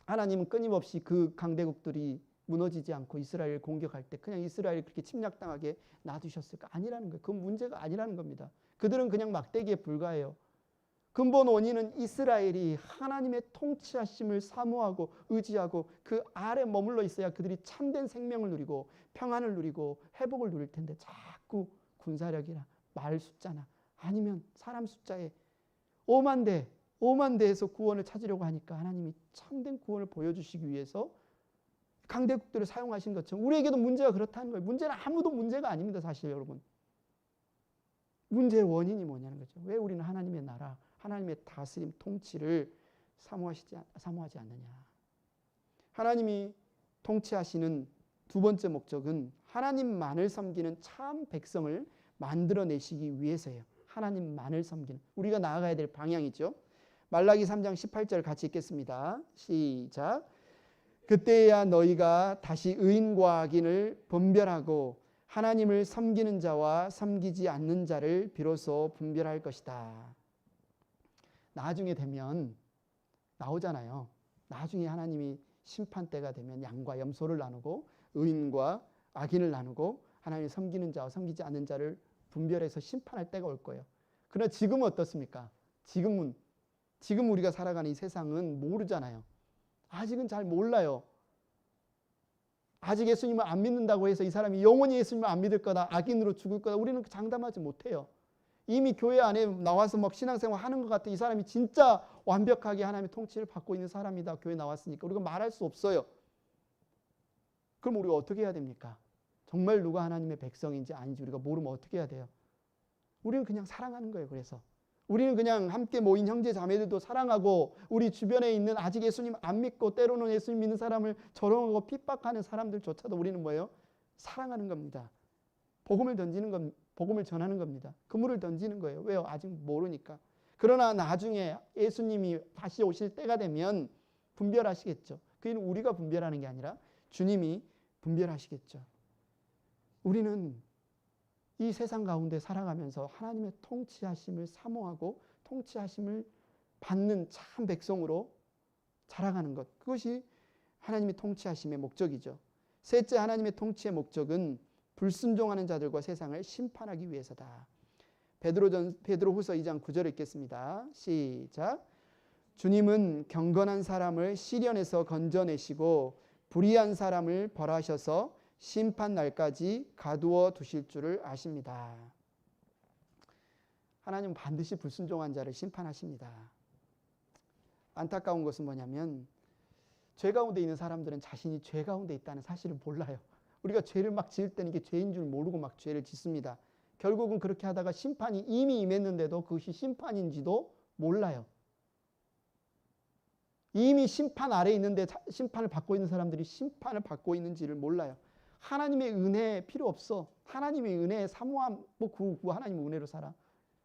하나님은 끊임없이 그 강대국들이 무너지지 않고 이스라엘을 공격할 때 그냥 이스라엘이 그렇게 침략당하게 놔두셨을까? 아니라는 거예요. 그 문제가 아니라는 겁니다. 그들은 그냥 막대기에 불과해요. 근본 원인은 이스라엘이 하나님의 통치하심을 사모하고 의지하고 그 아래 머물러 있어야 그들이 참된 생명을 누리고 평안을 누리고 회복을 누릴 텐데 자꾸 군사력이나 말 숫자나 아니면 사람 숫자에 5만 대에서 구원을 찾으려고 하니까 하나님이 참된 구원을 보여주시기 위해서 강대국들을 사용하신 것처럼 우리에게도 문제가 그렇다는 거예요. 문제는 아무도 문제가 아닙니다. 사실 여러분. 문제의 원인이 뭐냐는 거죠. 왜 우리는 하나님의 나라, 하나님의 다스림, 통치를 사모하지 않느냐. 하나님이 통치하시는 두 번째 목적은 하나님만을 섬기는 참 백성을 만들어내시기 위해서예요. 하나님만을 섬기는. 우리가 나아가야 될 방향이죠. 말라기 3장 18절 같이 읽겠습니다. 시작. 그때야 너희가 다시 의인과 악인을 분별하고 하나님을 섬기는 자와 섬기지 않는 자를 비로소 분별할 것이다. 나중에 되면 나오잖아요. 나중에 하나님이 심판 때가 되면 양과 염소를 나누고 의인과 악인을 나누고 하나님을 섬기는 자와 섬기지 않는 자를 분별해서 심판할 때가 올 거예요. 그러나 지금은 어떻습니까? 지금 우리가 살아가는 이 세상은 모르잖아요. 아직은 잘 몰라요. 아직 예수님을 안 믿는다고 해서 이 사람이 영원히 예수님을 안 믿을 거다, 악인으로 죽을 거다, 우리는 장담하지 못해요. 이미 교회 안에 나와서 막 신앙생활 하는 것 같아. 이 사람이 진짜 완벽하게 하나님의 통치를 받고 있는 사람이다. 교회 나왔으니까 우리가 말할 수 없어요. 그럼 우리가 어떻게 해야 됩니까? 정말 누가 하나님의 백성인지 아닌지 우리가 모르면 어떻게 해야 돼요? 우리는 그냥 사랑하는 거예요. 그래서 우리는 그냥 함께 모인 형제 자매들도 사랑하고 우리 주변에 있는 아직 예수님 안 믿고 때로는 예수님 믿는 사람을 조롱하고 핍박하는 사람들조차도 우리는 뭐예요? 사랑하는 겁니다. 복음을 전하는 겁니다. 그물을 던지는 거예요. 왜요? 아직 모르니까. 그러나 나중에 예수님이 다시 오실 때가 되면 분별하시겠죠. 그는 우리가 분별하는 게 아니라 주님이 분별하시겠죠. 우리는 이 세상 가운데 살아가면서 하나님의 통치하심을 사모하고 통치하심을 받는 참 백성으로 자라가는 것. 그것이 하나님의 통치하심의 목적이죠. 셋째, 하나님의 통치의 목적은 불순종하는 자들과 세상을 심판하기 위해서다. 베드로후서 2장 9절 읽겠습니다. 시작. 주님은 경건한 사람을 시련에서 건져내시고 불의한 사람을 벌하셔서 심판 날까지 가두어 두실 줄을 아십니다. 하나님은 반드시 불순종한 자를 심판하십니다. 안타까운 것은 뭐냐면 죄 가운데 있는 사람들은 자신이 죄 가운데 있다는 사실을 몰라요. 우리가 죄를 막 지을 때는 이게 죄인 줄 모르고 막 죄를 짓습니다. 결국은 그렇게 하다가 심판이 이미 임했는데도 그것이 심판인지도 몰라요. 이미 심판 아래에 있는데 심판을 받고 있는 사람들이 심판을 받고 있는지를 몰라요. 하나님의 은혜 필요 없어. 하나님의 은혜에 사모함, 하나님의 은혜로 살아.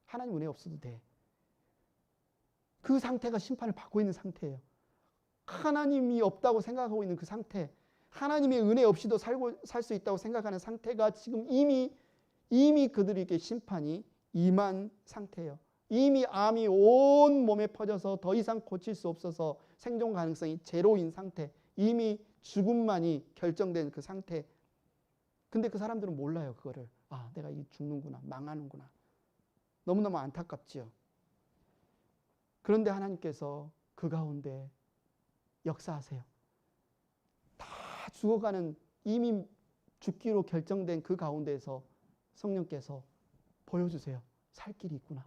하나님 은혜 없어도 돼. 그 상태가 심판을 받고 있는 상태예요. 하나님이 없다고 생각하고 있는 그 상태, 하나님의 은혜 없이도 살 수 있다고 생각하는 상태가 지금 이미 그들에게 심판이 임한 상태예요. 이미 암이 온 몸에 퍼져서 더 이상 고칠 수 없어서 생존 가능성이 제로인 상태, 이미 죽음만이 결정된 그 상태. 근데 그 사람들은 몰라요, 그거를. 아, 내가 이 죽는구나, 망하는구나. 너무너무 안타깝지요. 그런데 하나님께서 그 가운데 역사하세요. 다 죽어가는, 이미 죽기로 결정된 그 가운데에서 성령께서 보여주세요. 살 길이 있구나.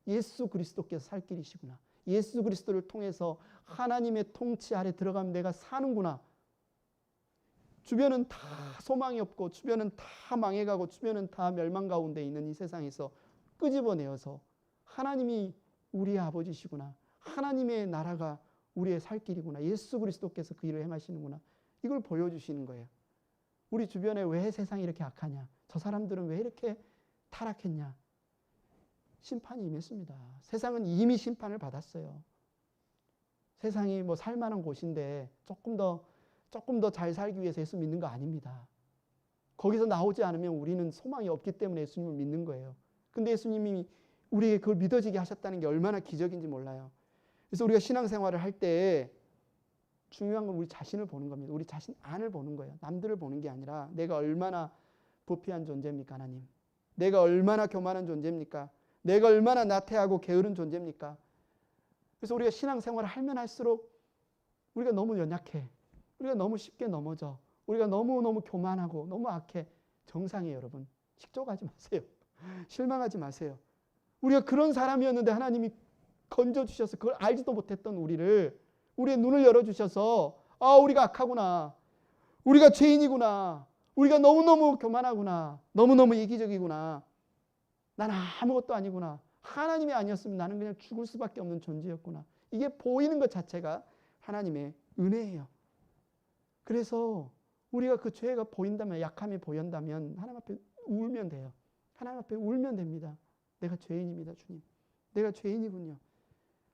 예수 그리스도께서 살 길이시구나. 예수 그리스도를 통해서 하나님의 통치 아래 들어가면 내가 사는구나. 주변은 다 소망이 없고 주변은 다 망해가고 주변은 다 멸망 가운데 있는 이 세상에서 끄집어내어서 하나님이 우리의 아버지시구나. 하나님의 나라가 우리의 살 길이구나. 예수 그리스도께서 그 일을 행하시는구나. 이걸 보여주시는 거예요. 우리 주변에 왜 세상이 이렇게 악하냐? 저 사람들은 왜 이렇게 타락했냐? 심판이 임했습니다. 세상은 이미 심판을 받았어요. 세상이 뭐 살만한 곳인데 조금 더 잘 살기 위해서 예수 믿는 거 아닙니다. 거기서 나오지 않으면 우리는 소망이 없기 때문에 예수님을 믿는 거예요. 근데 예수님이 우리에게 그걸 믿어지게 하셨다는 게 얼마나 기적인지 몰라요. 그래서 우리가 신앙생활을 할 때 중요한 건 우리 자신을 보는 겁니다. 우리 자신 안을 보는 거예요. 남들을 보는 게 아니라 내가 얼마나 부패한 존재입니까, 하나님? 내가 얼마나 교만한 존재입니까? 내가 얼마나 나태하고 게으른 존재입니까? 그래서 우리가 신앙생활을 하면 할수록 우리가 너무 연약해. 우리가 너무 쉽게 넘어져. 우리가 너무너무 교만하고 너무 악해. 정상이에요, 여러분. 식조하지 마세요. 실망하지 마세요. 우리가 그런 사람이었는데 하나님이 건져주셔서 그걸 알지도 못했던 우리의 눈을 열어주셔서 우리가 악하구나. 우리가 죄인이구나. 우리가 너무너무 교만하구나. 너무너무 이기적이구나. 난 아무것도 아니구나. 하나님이 아니었으면 나는 그냥 죽을 수밖에 없는 존재였구나. 이게 보이는 것 자체가 하나님의 은혜예요. 그래서 우리가 그 죄가 보인다면, 약함이 보인다면 하나님 앞에 울면 돼요. 하나님 앞에 울면 됩니다. 내가 죄인입니다, 주님. 내가 죄인이군요.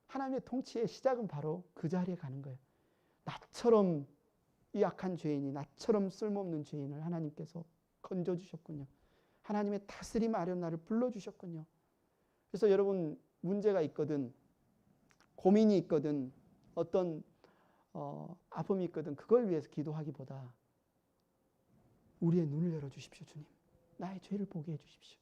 하나님의 통치의 시작은 바로 그 자리에 가는 거예요. 나처럼 이 약한 죄인이, 나처럼 쓸모없는 죄인을 하나님께서 건져주셨군요. 하나님의 다스림 아래 나를 불러주셨군요. 그래서 여러분, 문제가 있거든, 고민이 있거든, 어떤 아픔이 있거든, 그걸 위해서 기도하기보다 우리의 눈을 열어주십시오, 주님. 나의 죄를 보게 해주십시오.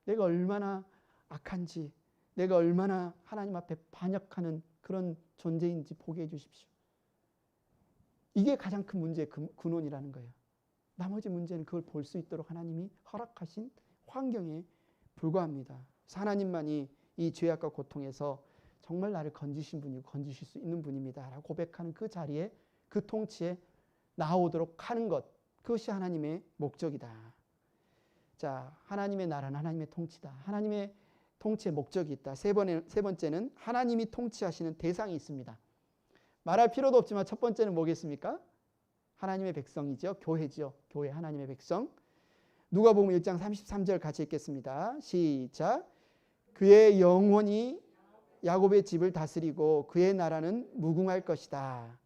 내가 얼마나 악한지, 내가 얼마나 하나님 앞에 반역하는 그런 존재인지 보게 해주십시오. 이게 가장 큰 문제의 근원이라는 거예요. 나머지 문제는 그걸 볼 수 있도록 하나님이 허락하신 환경에 불과합니다. 하나님만이 이 죄악과 고통에서 정말 나를 건지신 분이고 건지실 수 있는 분입니다 라고 고백하는 그 자리에, 그 통치에 나오도록 하는 것, 그것이 하나님의 목적이다. 자, 하나님의 나라는 하나님의 통치다. 하나님의 통치의 목적이 있다. 세 번째는 하나님이 통치하시는 대상이 있습니다. 말할 필요도 없지만 첫 번째는 뭐겠습니까? 하나님의 백성이죠. 교회죠. 교회, 하나님의 백성. 누가복음 1장 33절 같이 읽겠습니다. 시작. 그의 영혼이 야곱의 집을 다스리고 그의 나라는 무궁할 것이다.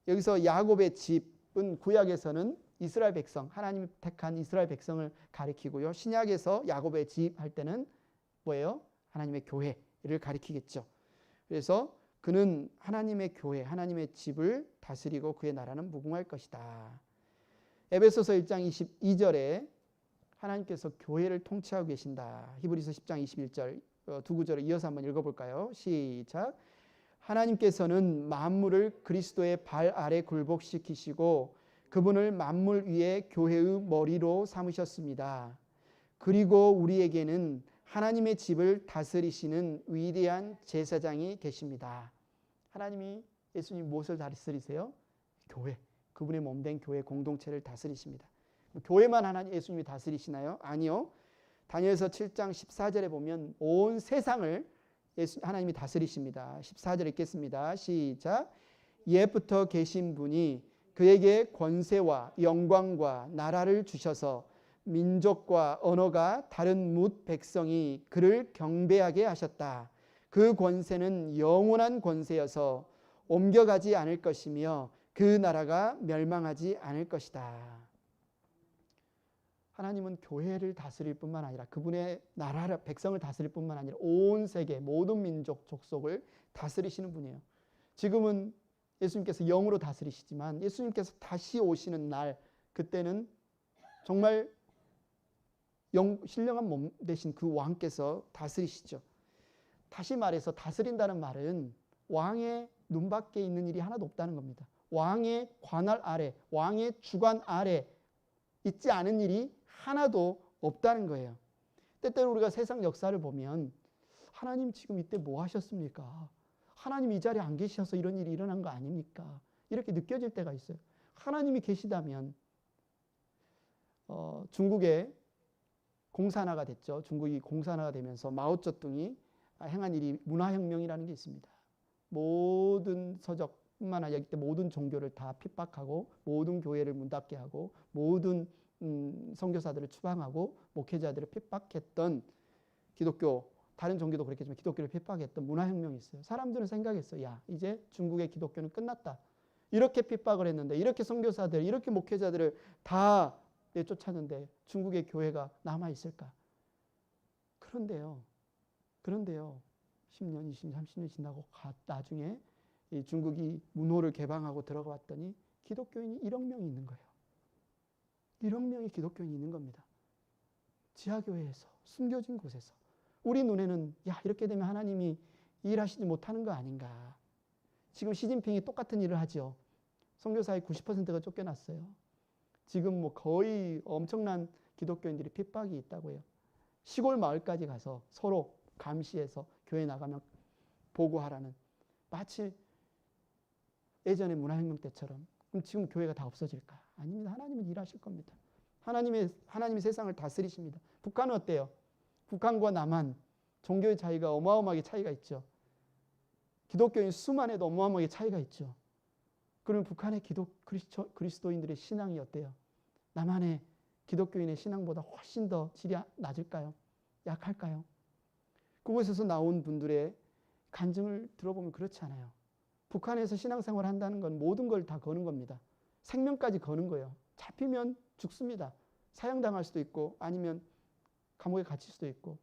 여기서 야곱의 집은 구약에서는 이스라엘 백성, 하나님이 택한 이스라엘 백성을 가리키고요. 신약에서 야곱의 집 할 때는 뭐예요? 하나님의 교회를 가리키겠죠. 그래서 그는 하나님의 교회, 하나님의 집을 다스리고 그의 나라는 무궁할 것이다. 에베소서 1장 22절에 하나님께서 교회를 통치하고 계신다. 히브리서 10장 21절 두 구절을 이어서 한번 읽어볼까요? 시작. 하나님께서는 만물을 그리스도의 발 아래 굴복시키시고 그분을 만물 위에 교회의 머리로 삼으셨습니다. 그리고 우리에게는 하나님의 집을 다스리시는 위대한 제사장이 계십니다. 하나님이, 예수님 무엇을 다스리세요? 교회, 그분의 몸된 교회 공동체를 다스리십니다. 교회만 하나님 예수님이 다스리시나요? 아니요. 다니엘서 7장 14절에 보면 온 세상을 하나님이 다스리십니다. 14절 읽겠습니다. 시작. 옛부터 계신 분이 그에게 권세와 영광과 나라를 주셔서 민족과 언어가 다른 뭇 백성이 그를 경배하게 하셨다. 그 권세는 영원한 권세여서 옮겨가지 않을 것이며 그 나라가 멸망하지 않을 것이다. 하나님은 교회를 다스릴 뿐만 아니라 그분의 나라, 백성을 다스릴 뿐만 아니라 온 세계 모든 민족, 족속을 다스리시는 분이에요. 지금은 예수님께서 영으로 다스리시지만 예수님께서 다시 오시는 날, 그때는 정말 신령한 몸 대신 그 왕께서 다스리시죠. 다시 말해서 다스린다는 말은 왕의 눈밖에 있는 일이 하나도 없다는 겁니다. 왕의 관할 아래, 왕의 주관 아래 있지 않은 일이 하나도 없다는 거예요. 때때로 우리가 세상 역사를 보면 하나님 지금 이때 뭐 하셨습니까? 하나님 이 자리에 안 계셔서 이런 일이 일어난 거 아닙니까? 이렇게 느껴질 때가 있어요. 하나님이 계시다면 중국의 공산화가 됐죠. 중국이 공산화가 되면서 마오쩌둥이 행한 일이 문화혁명이라는 게 있습니다. 모든 서적뿐만 아니라 이때 모든 종교를 다 핍박하고 모든 교회를 문 닫게 하고 모든 선교사들을 추방하고 목회자들을 핍박했던 기독교, 다른 종교도 그렇겠지만 기독교를 핍박했던 문화혁명이 있어요. 사람들은 생각했어요. 야, 이제 중국의 기독교는 끝났다. 이렇게 핍박을 했는데, 이렇게 선교사들, 이렇게 목회자들을 다 내쫓았는데 중국의 교회가 남아있을까? 그런데요. 10년, 20년, 30년 지나고 나중에 이 중국이 문호를 개방하고 들어가 봤더니 기독교인이 1억 명이 있는 거예요. 1억 명의 기독교인이 있는 겁니다. 지하교회에서, 숨겨진 곳에서. 우리 눈에는 야, 이렇게 되면 하나님이 일하시지 못하는 거 아닌가. 지금 시진핑이 똑같은 일을 하죠. 선교사의 90%가 쫓겨났어요. 지금 뭐 거의 엄청난 기독교인들이 핍박이 있다고 해요. 시골 마을까지 가서 서로 감시해서 교회 나가면 보고하라는, 마치 예전의 문화혁명 때처럼. 그럼 지금 교회가 다 없어질까? 아닙니다. 하나님은 일하실 겁니다. 하나님이 세상을 다스리십니다. 북한은 어때요? 북한과 남한 종교의 차이가 어마어마하게 차이가 있죠. 기독교인 수만 해도 어마어마하게 차이가 있죠. 그러면 북한의 그리스도인들의 신앙이 어때요? 남한의 기독교인의 신앙보다 훨씬 더 질이 낮을까요? 약할까요? 그곳에서 나온 분들의 간증을 들어보면 그렇지 않아요. 북한에서 신앙생활을 한다는 건 모든 걸 다 거는 겁니다. 생명까지 거는 거예요. 잡히면 죽습니다. 사형당할 수도 있고 아니면 감옥에 갇힐 수도 있고,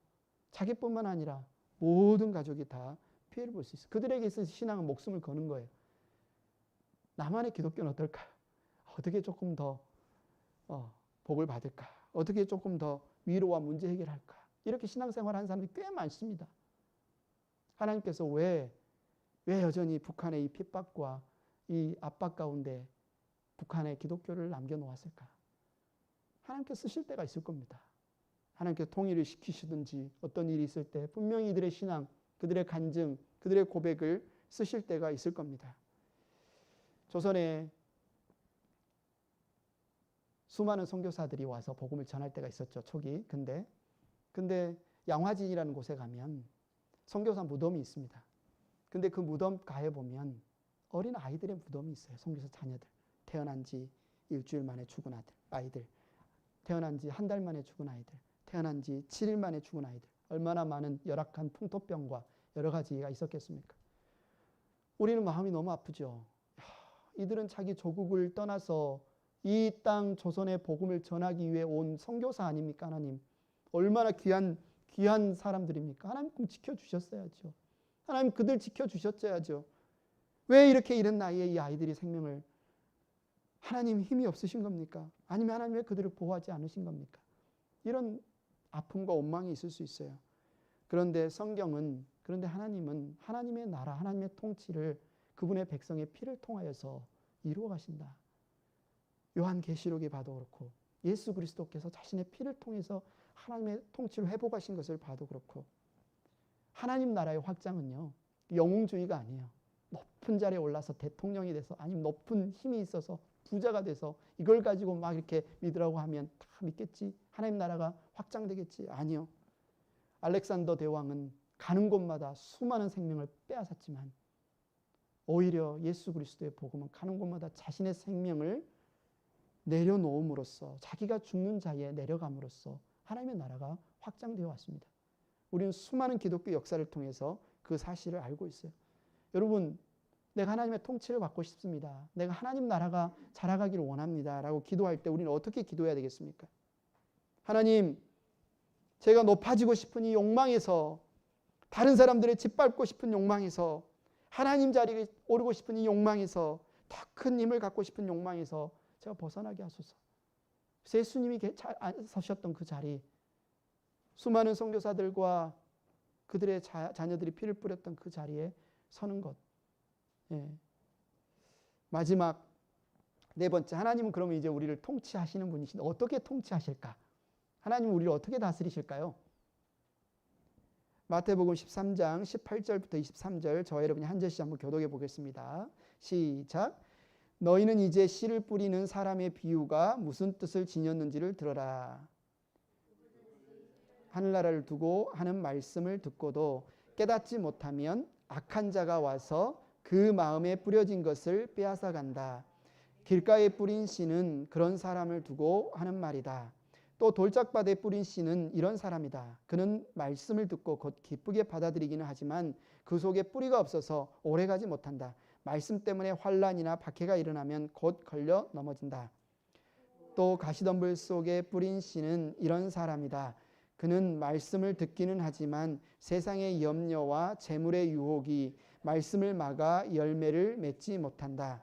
자기뿐만 아니라 모든 가족이 다 피해를 볼 수 있어요. 그들에게 있어서 신앙은 목숨을 거는 거예요. 나만의 기독교는 어떨까? 어떻게 조금 더 복을 받을까? 어떻게 조금 더 위로와 문제 해결할까? 이렇게 신앙생활을 하는 사람들이 꽤 많습니다. 하나님께서 왜 여전히 북한의 이 핍박과 이 압박 가운데 북한의 기독교를 남겨놓았을까? 하나님께서 쓰실 때가 있을 겁니다. 하나님께서 통일을 시키시든지 어떤 일이 있을 때 분명히 이들의 신앙, 그들의 간증, 그들의 고백을 쓰실 때가 있을 겁니다. 조선에 수많은 선교사들이 와서 복음을 전할 때가 있었죠, 초기. 근데 양화진이라는 곳에 가면 선교사 무덤이 있습니다. 근데 그 무덤 가에 보면 어린 아이들의 무덤이 있어요. 선교사 자녀들. 태어난 지 일주일 만에 죽은 아이들. 태어난 지 한 달 만에 죽은 아이들. 태어난 지 7일 만에 죽은 아이들. 얼마나 많은 열악한 풍토병과 여러 가지가 있었겠습니까? 우리는 마음이 너무 아프죠. 이들은 자기 조국을 떠나서 이 땅 조선의 복음을 전하기 위해 온 선교사 아닙니까? 하나님. 얼마나 귀한 사람들입니까? 하나님 꼭 지켜주셨어야죠. 하나님 그들 지켜주셨어야죠. 왜 이렇게 이른 나이에 이 아이들이 생명을, 하나님 힘이 없으신 겁니까? 아니면 하나님 왜 그들을 보호하지 않으신 겁니까? 이런 아픔과 원망이 있을 수 있어요. 그런데 하나님은 하나님의 나라, 하나님의 통치를 그분의 백성의 피를 통하여서 이루어 가신다. 요한계시록에 봐도 그렇고 예수 그리스도께서 자신의 피를 통해서 하나님의 통치를 회복하신 것을 봐도 그렇고, 하나님 나라의 확장은요, 영웅주의가 아니에요. 높은 자리에 올라서 대통령이 돼서 아니면 높은 힘이 있어서 부자가 돼서 이걸 가지고 막 이렇게 믿으라고 하면 다 믿겠지? 하나님 나라가 확장되겠지? 아니요. 알렉산더 대왕은 가는 곳마다 수많은 생명을 빼앗았지만 오히려 예수 그리스도의 복음은 가는 곳마다 자신의 생명을 내려놓음으로써 자기가 죽는 자리에 내려감으로써 하나님의 나라가 확장되어 왔습니다. 우리는 수많은 기독교 역사를 통해서 그 사실을 알고 있어요. 여러분, 내가 하나님의 통치를 받고 싶습니다. 내가 하나님 나라가 자라가기를 원합니다. 라고 기도할 때 우리는 어떻게 기도해야 되겠습니까? 하나님, 제가 높아지고 싶은 이 욕망에서, 다른 사람들을 짓밟고 싶은 욕망에서, 하나님 자리에 오르고 싶은 이 욕망에서, 더 큰 힘을 갖고 싶은 욕망에서 제가 벗어나게 하소서. 예수님이 서셨던 그 자리, 수많은 선교사들과 그들의 자녀들이 피를 뿌렸던 그 자리에 서는 것. 예. 마지막 네 번째, 하나님은 그러면 이제 우리를 통치하시는 분이신데 어떻게 통치하실까? 하나님은 우리를 어떻게 다스리실까요? 마태복음 13장 18절부터 23절 저와 여러분이 한 절씩 한번 교독해 보겠습니다. 시작. 너희는 이제 씨를 뿌리는 사람의 비유가 무슨 뜻을 지녔는지를 들어라. 하늘나라를 두고 하는 말씀을 듣고도 깨닫지 못하면 악한 자가 와서 그 마음에 뿌려진 것을 빼앗아 간다. 길가에 뿌린 씨는 그런 사람을 두고 하는 말이다. 또 돌짝밭에 뿌린 씨는 이런 사람이다. 그는 말씀을 듣고 곧 기쁘게 받아들이기는 하지만 그 속에 뿌리가 없어서 오래가지 못한다. 말씀 때문에 환난이나 박해가 일어나면 곧 걸려 넘어진다. 또 가시덤불 속에 뿌린 씨는 이런 사람이다. 그는 말씀을 듣기는 하지만 세상의 염려와 재물의 유혹이 말씀을 막아 열매를 맺지 못한다.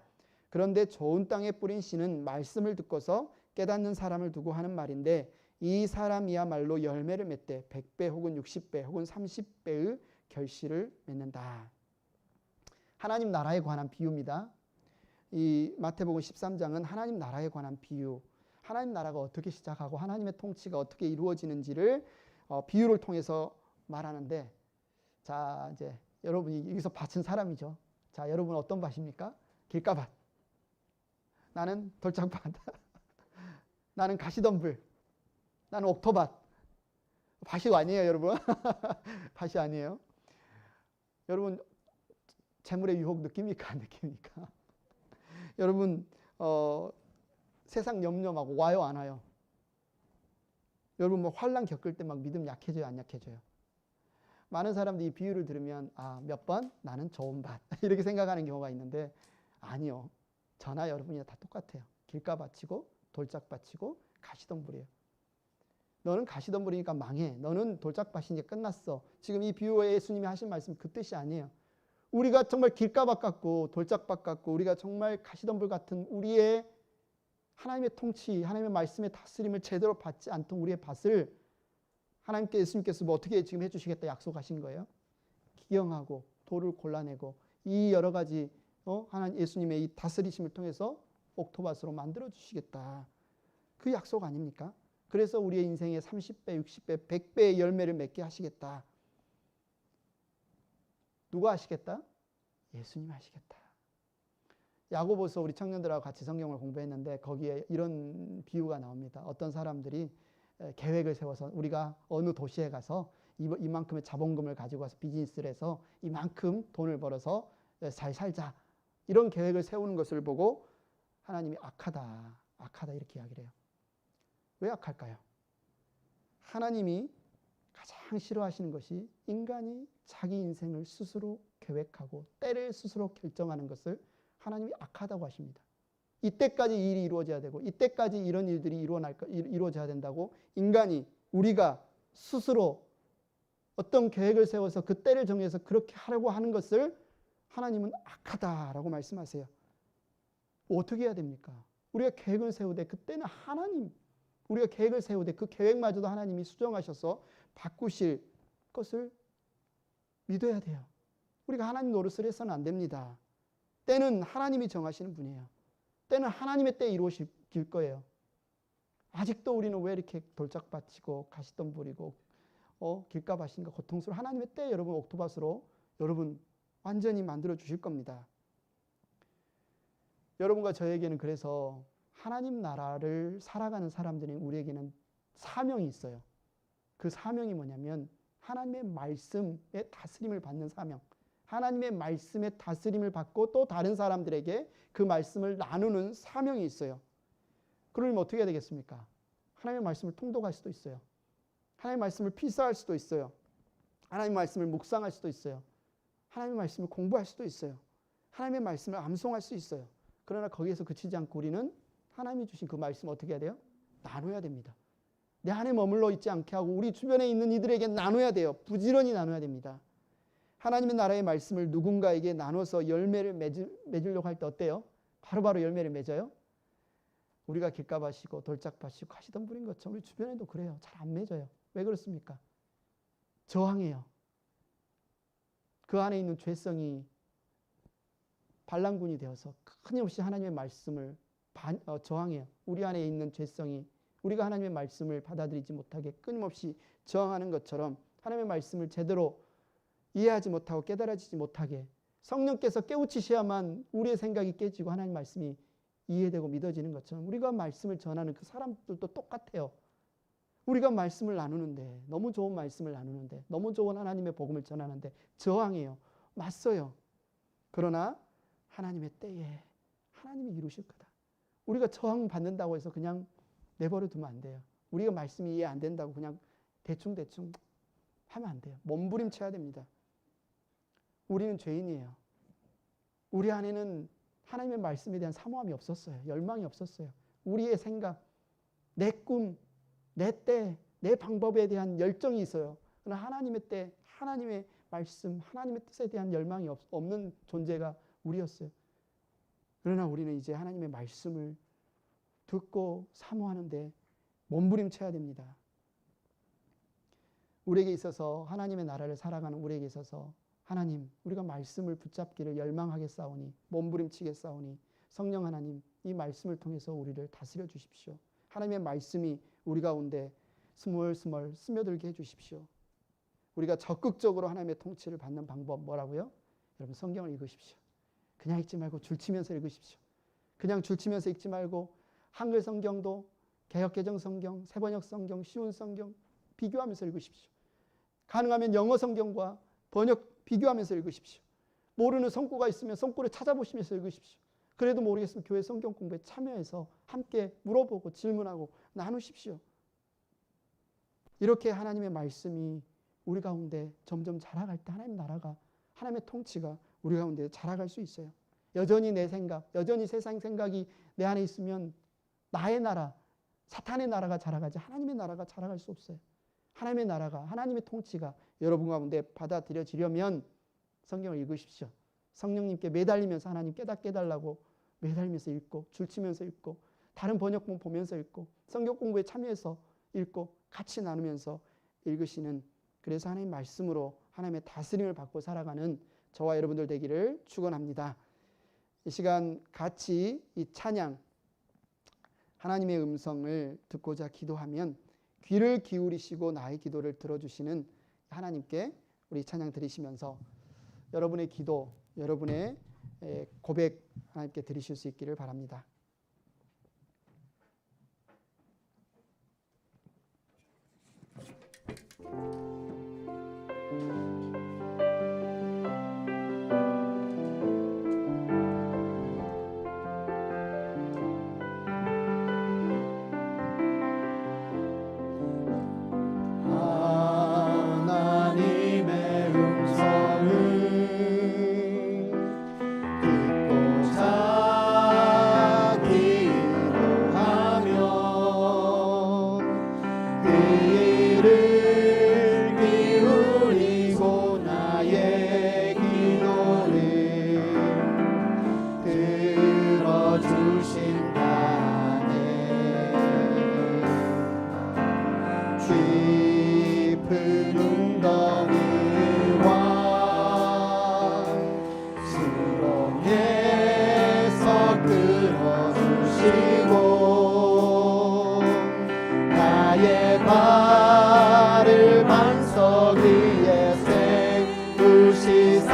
그런데 좋은 땅에 뿌린 씨는 말씀을 듣고서 깨닫는 사람을 두고 하는 말인데 이 사람이야말로 열매를 맺되 100배 혹은 60배 혹은 30배의 결실을 맺는다. 하나님 나라에 관한 비유입니다. 이 마태복음 13장은 하나님 나라에 관한 비유, 하나님 나라가 어떻게 시작하고 하나님의 통치가 어떻게 이루어지는지를 비유를 통해서 말하는데, 자, 이제 여러분이 여기서 밭은 사람이죠. 자, 여러분 어떤 밭입니까? 길가밭. 나는 돌짝밭. 나는 가시덤불. 나는 옥토밭. 밭이 아니에요, 여러분. 밭이 아니에요. 여러분 재물의 유혹 느낍니까? 안 느낍니까? 여러분 세상 염려 막 와요, 안 와요? 여러분 뭐 환난 겪을 때 막 믿음 약해져요, 안 약해져요? 많은 사람들이 이 비유를 들으면 몇 번? 나는 좋은 밭 이렇게 생각하는 경우가 있는데 아니요. 저나 여러분이나 다 똑같아요. 길가밭이고 돌짝밭이고 가시덤불이에요. 너는 가시덤불이니까 망해. 너는 돌짝밭이니까 끝났어. 지금 이 비유에 예수님이 하신 말씀 그 뜻이 아니에요. 우리가 정말 길가밭 같고 돌짝밭 같고 우리가 정말 가시덤불 같은 우리의 하나님의 통치, 하나님의 말씀의 다스림을 제대로 받지 않던 우리의 밭을 하나님께 예수님께서 뭐 어떻게 지금 해주시겠다 약속하신 거예요. 기경하고 돌을 골라내고 이 여러 가지 하나님 예수님의 이 다스리심을 통해서 옥토밭으로 만들어 주시겠다. 그 약속 아닙니까? 그래서 우리의 인생에 30배, 60배, 100배의 열매를 맺게 하시겠다. 누가 하시겠다? 예수님 하시겠다. 야고보서 우리 청년들하고 같이 성경을 공부했는데 거기에 이런 비유가 나옵니다. 어떤 사람들이 계획을 세워서 우리가 어느 도시에 가서 이만큼의 자본금을 가지고 와서 비즈니스를 해서 이만큼 돈을 벌어서 잘 살자. 이런 계획을 세우는 것을 보고 하나님이 악하다, 악하다 이렇게 이야기를 해요. 왜 악할까요? 하나님이 가장 싫어하시는 것이 인간이 자기 인생을 스스로 계획하고 때를 스스로 결정하는 것을 하나님이 악하다고 하십니다. 이때까지 일이 이루어져야 되고 이때까지 이런 일들이 이루어져야 된다고 인간이 우리가 스스로 어떤 계획을 세워서 그 때를 정해서 그렇게 하려고 하는 것을 하나님은 악하다라고 말씀하세요. 어떻게 해야 됩니까? 우리가 계획을 세우되 그때는 하나님 우리가 계획을 세우되 그 계획마저도 하나님이 수정하셔서 바꾸실 것을 믿어야 돼요. 우리가 하나님 노릇을 해서는 안 됩니다. 때는 하나님이 정하시는 분이에요. 때는 하나님의 때에 이루어질 거예요. 아직도 우리는 왜 이렇게 돌짝밭이고 가시덤불이고 길가밭인가 고통스러워 하나님의 때 여러분 옥토밭으로 여러분 완전히 만들어 주실 겁니다. 여러분과 저에게는 그래서 하나님 나라를 살아가는 사람들인 우리에게는 사명이 있어요. 그 사명이 뭐냐면 하나님의 말씀의 다스림을 받는 사명. 하나님의 말씀의 다스림을 받고 또 다른 사람들에게 그 말씀을 나누는 사명이 있어요. 그러면 어떻게 해야 되겠습니까? 하나님의 말씀을 통독할 수도 있어요. 하나님의 말씀을 필사할 수도 있어요. 하나님의 말씀을 묵상할 수도 있어요. 하나님의 말씀을 공부할 수도 있어요. 하나님의 말씀을 암송할 수 있어요. 그러나 거기에서 그치지 않고 우리는 하나님이 주신 그 말씀을 어떻게 해야 돼요? 나눠야 됩니다. 내 안에 머물러 있지 않게 하고 우리 주변에 있는 이들에게 나눠야 돼요. 부지런히 나눠야 됩니다. 하나님의 나라의 말씀을 누군가에게 나눠서 열매를 맺으려고 할 때 어때요? 바로바로 열매를 맺어요? 우리가 길가바시고 돌짝바시고 하시던 분인 것처럼 우리 주변에도 그래요. 잘 안 맺어요. 왜 그렇습니까? 저항해요. 그 안에 있는 죄성이 반란군이 되어서 끊임없이 하나님의 말씀을 저항해요. 우리 안에 있는 죄성이 우리가 하나님의 말씀을 받아들이지 못하게 끊임없이 저항하는 것처럼 하나님의 말씀을 제대로 이해하지 못하고 깨달아지지 못하게 성령께서 깨우치셔야만 우리의 생각이 깨지고 하나님 말씀이 이해되고 믿어지는 것처럼 우리가 말씀을 전하는 그 사람들도 똑같아요. 우리가 말씀을 나누는데 너무 좋은 말씀을 나누는데 너무 좋은 하나님의 복음을 전하는데 저항해요. 맞서요. 그러나 하나님의 때에 하나님이 이루실 거다. 우리가 저항받는다고 해서 그냥 내버려 두면 안 돼요. 우리가 말씀이 이해 안 된다고 그냥 대충대충 하면 안 돼요. 몸부림쳐야 됩니다. 우리는 죄인이에요. 우리 안에는 하나님의 말씀에 대한 사모함이 없었어요. 열망이 없었어요. 우리의 생각, 내 꿈, 내 때, 내 방법에 대한 열정이 있어요. 그러나 하나님의 때, 하나님의 말씀, 하나님의 뜻에 대한 열망이 없는 존재가 우리였어요. 그러나 우리는 이제 하나님의 말씀을 듣고 사모하는데 몸부림쳐야 됩니다. 우리에게 있어서 하나님의 나라를 살아가는 우리에게 있어서 하나님, 우리가 말씀을 붙잡기를 열망하겠사오니 몸부림치겠사오니 성령 하나님, 이 말씀을 통해서 우리를 다스려 주십시오. 하나님의 말씀이 우리 가운데 스멀스멀 스며들게 해주십시오. 우리가 적극적으로 하나님의 통치를 받는 방법 뭐라고요? 여러분 성경을 읽으십시오. 그냥 읽지 말고 줄치면서 읽으십시오. 그냥 줄치면서 읽지 말고 한글 성경도 개역개정 성경, 새번역 성경, 쉬운 성경 비교하면서 읽으십시오. 가능하면 영어 성경과 번역 비교하면서 읽으십시오. 모르는 성구가 있으면 성구를 찾아보시면서 읽으십시오. 그래도 모르겠으면 교회 성경 공부에 참여해서 함께 물어보고 질문하고 나누십시오. 이렇게 하나님의 말씀이 우리 가운데 점점 자라갈 때 하나님 나라가, 하나님의 통치가 우리 가운데 자라갈 수 있어요. 여전히 내 생각, 여전히 세상 생각이 내 안에 있으면 나의 나라, 사탄의 나라가 자라가지 하나님의 나라가 자라갈 수 없어요. 하나님의 나라가, 하나님의 통치가 여러분 가운데 받아들여지려면 성경을 읽으십시오. 성령님께 매달리면서 하나님 깨닫게 해달라고 매달리면서 읽고 줄치면서 읽고 다른 번역본 보면서 읽고 성경 공부에 참여해서 읽고 같이 나누면서 읽으시는, 그래서 하나님 말씀으로 하나님의 다스림을 받고 살아가는 저와 여러분들 되기를 축원합니다. 이 시간 같이 이 찬양, 하나님의 음성을 듣고자 기도하면 귀를 기울이시고 나의 기도를 들어주시는 하나님께 우리 찬양 드리시면서 여러분의 기도, 여러분의 고백 하나님께 드리실 수 있기를 바랍니다. 발을 반석 위에 세우시사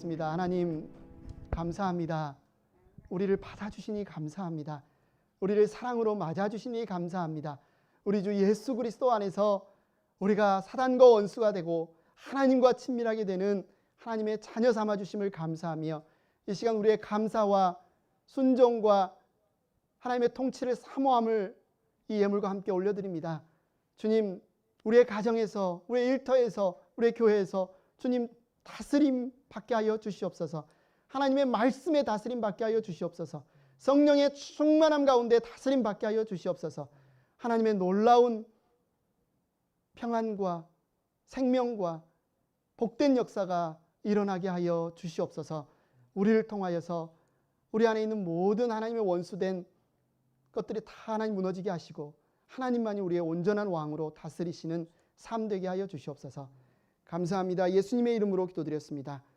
기도드리겠습니다. 하나님 감사합니다. 우리를 받아주시니 감사합니다. 우리를 사랑으로 맞아주시니 감사합니다. 우리 주 예수 그리스도 안에서 우리가 사단과 원수가 되고 하나님과 친밀하게 되는 하나님의 자녀 삼아주심을 감사하며 이 시간 우리의 감사와 순종과 하나님의 통치를 사모함을 이 예물과 함께 올려드립니다. 주님, 우리의 가정에서, 우리의 일터에서, 우리의 교회에서 주님 다스림 받게 하여 주시옵소서. 하나님의 말씀에 다스림 받게 하여 주시옵소서. 성령의 충만함 가운데 다스림 받게 하여 주시옵소서. 하나님의 놀라운 평안과 생명과 복된 역사가 일어나게 하여 주시옵소서. 우리를 통하여서 우리 안에 있는 모든 하나님의 원수된 것들이 다 하나님 무너지게 하시고 하나님만이 우리의 온전한 왕으로 다스리시는 삶 되게 하여 주시옵소서. 감사합니다. 예수님의 이름으로 기도드렸습니다.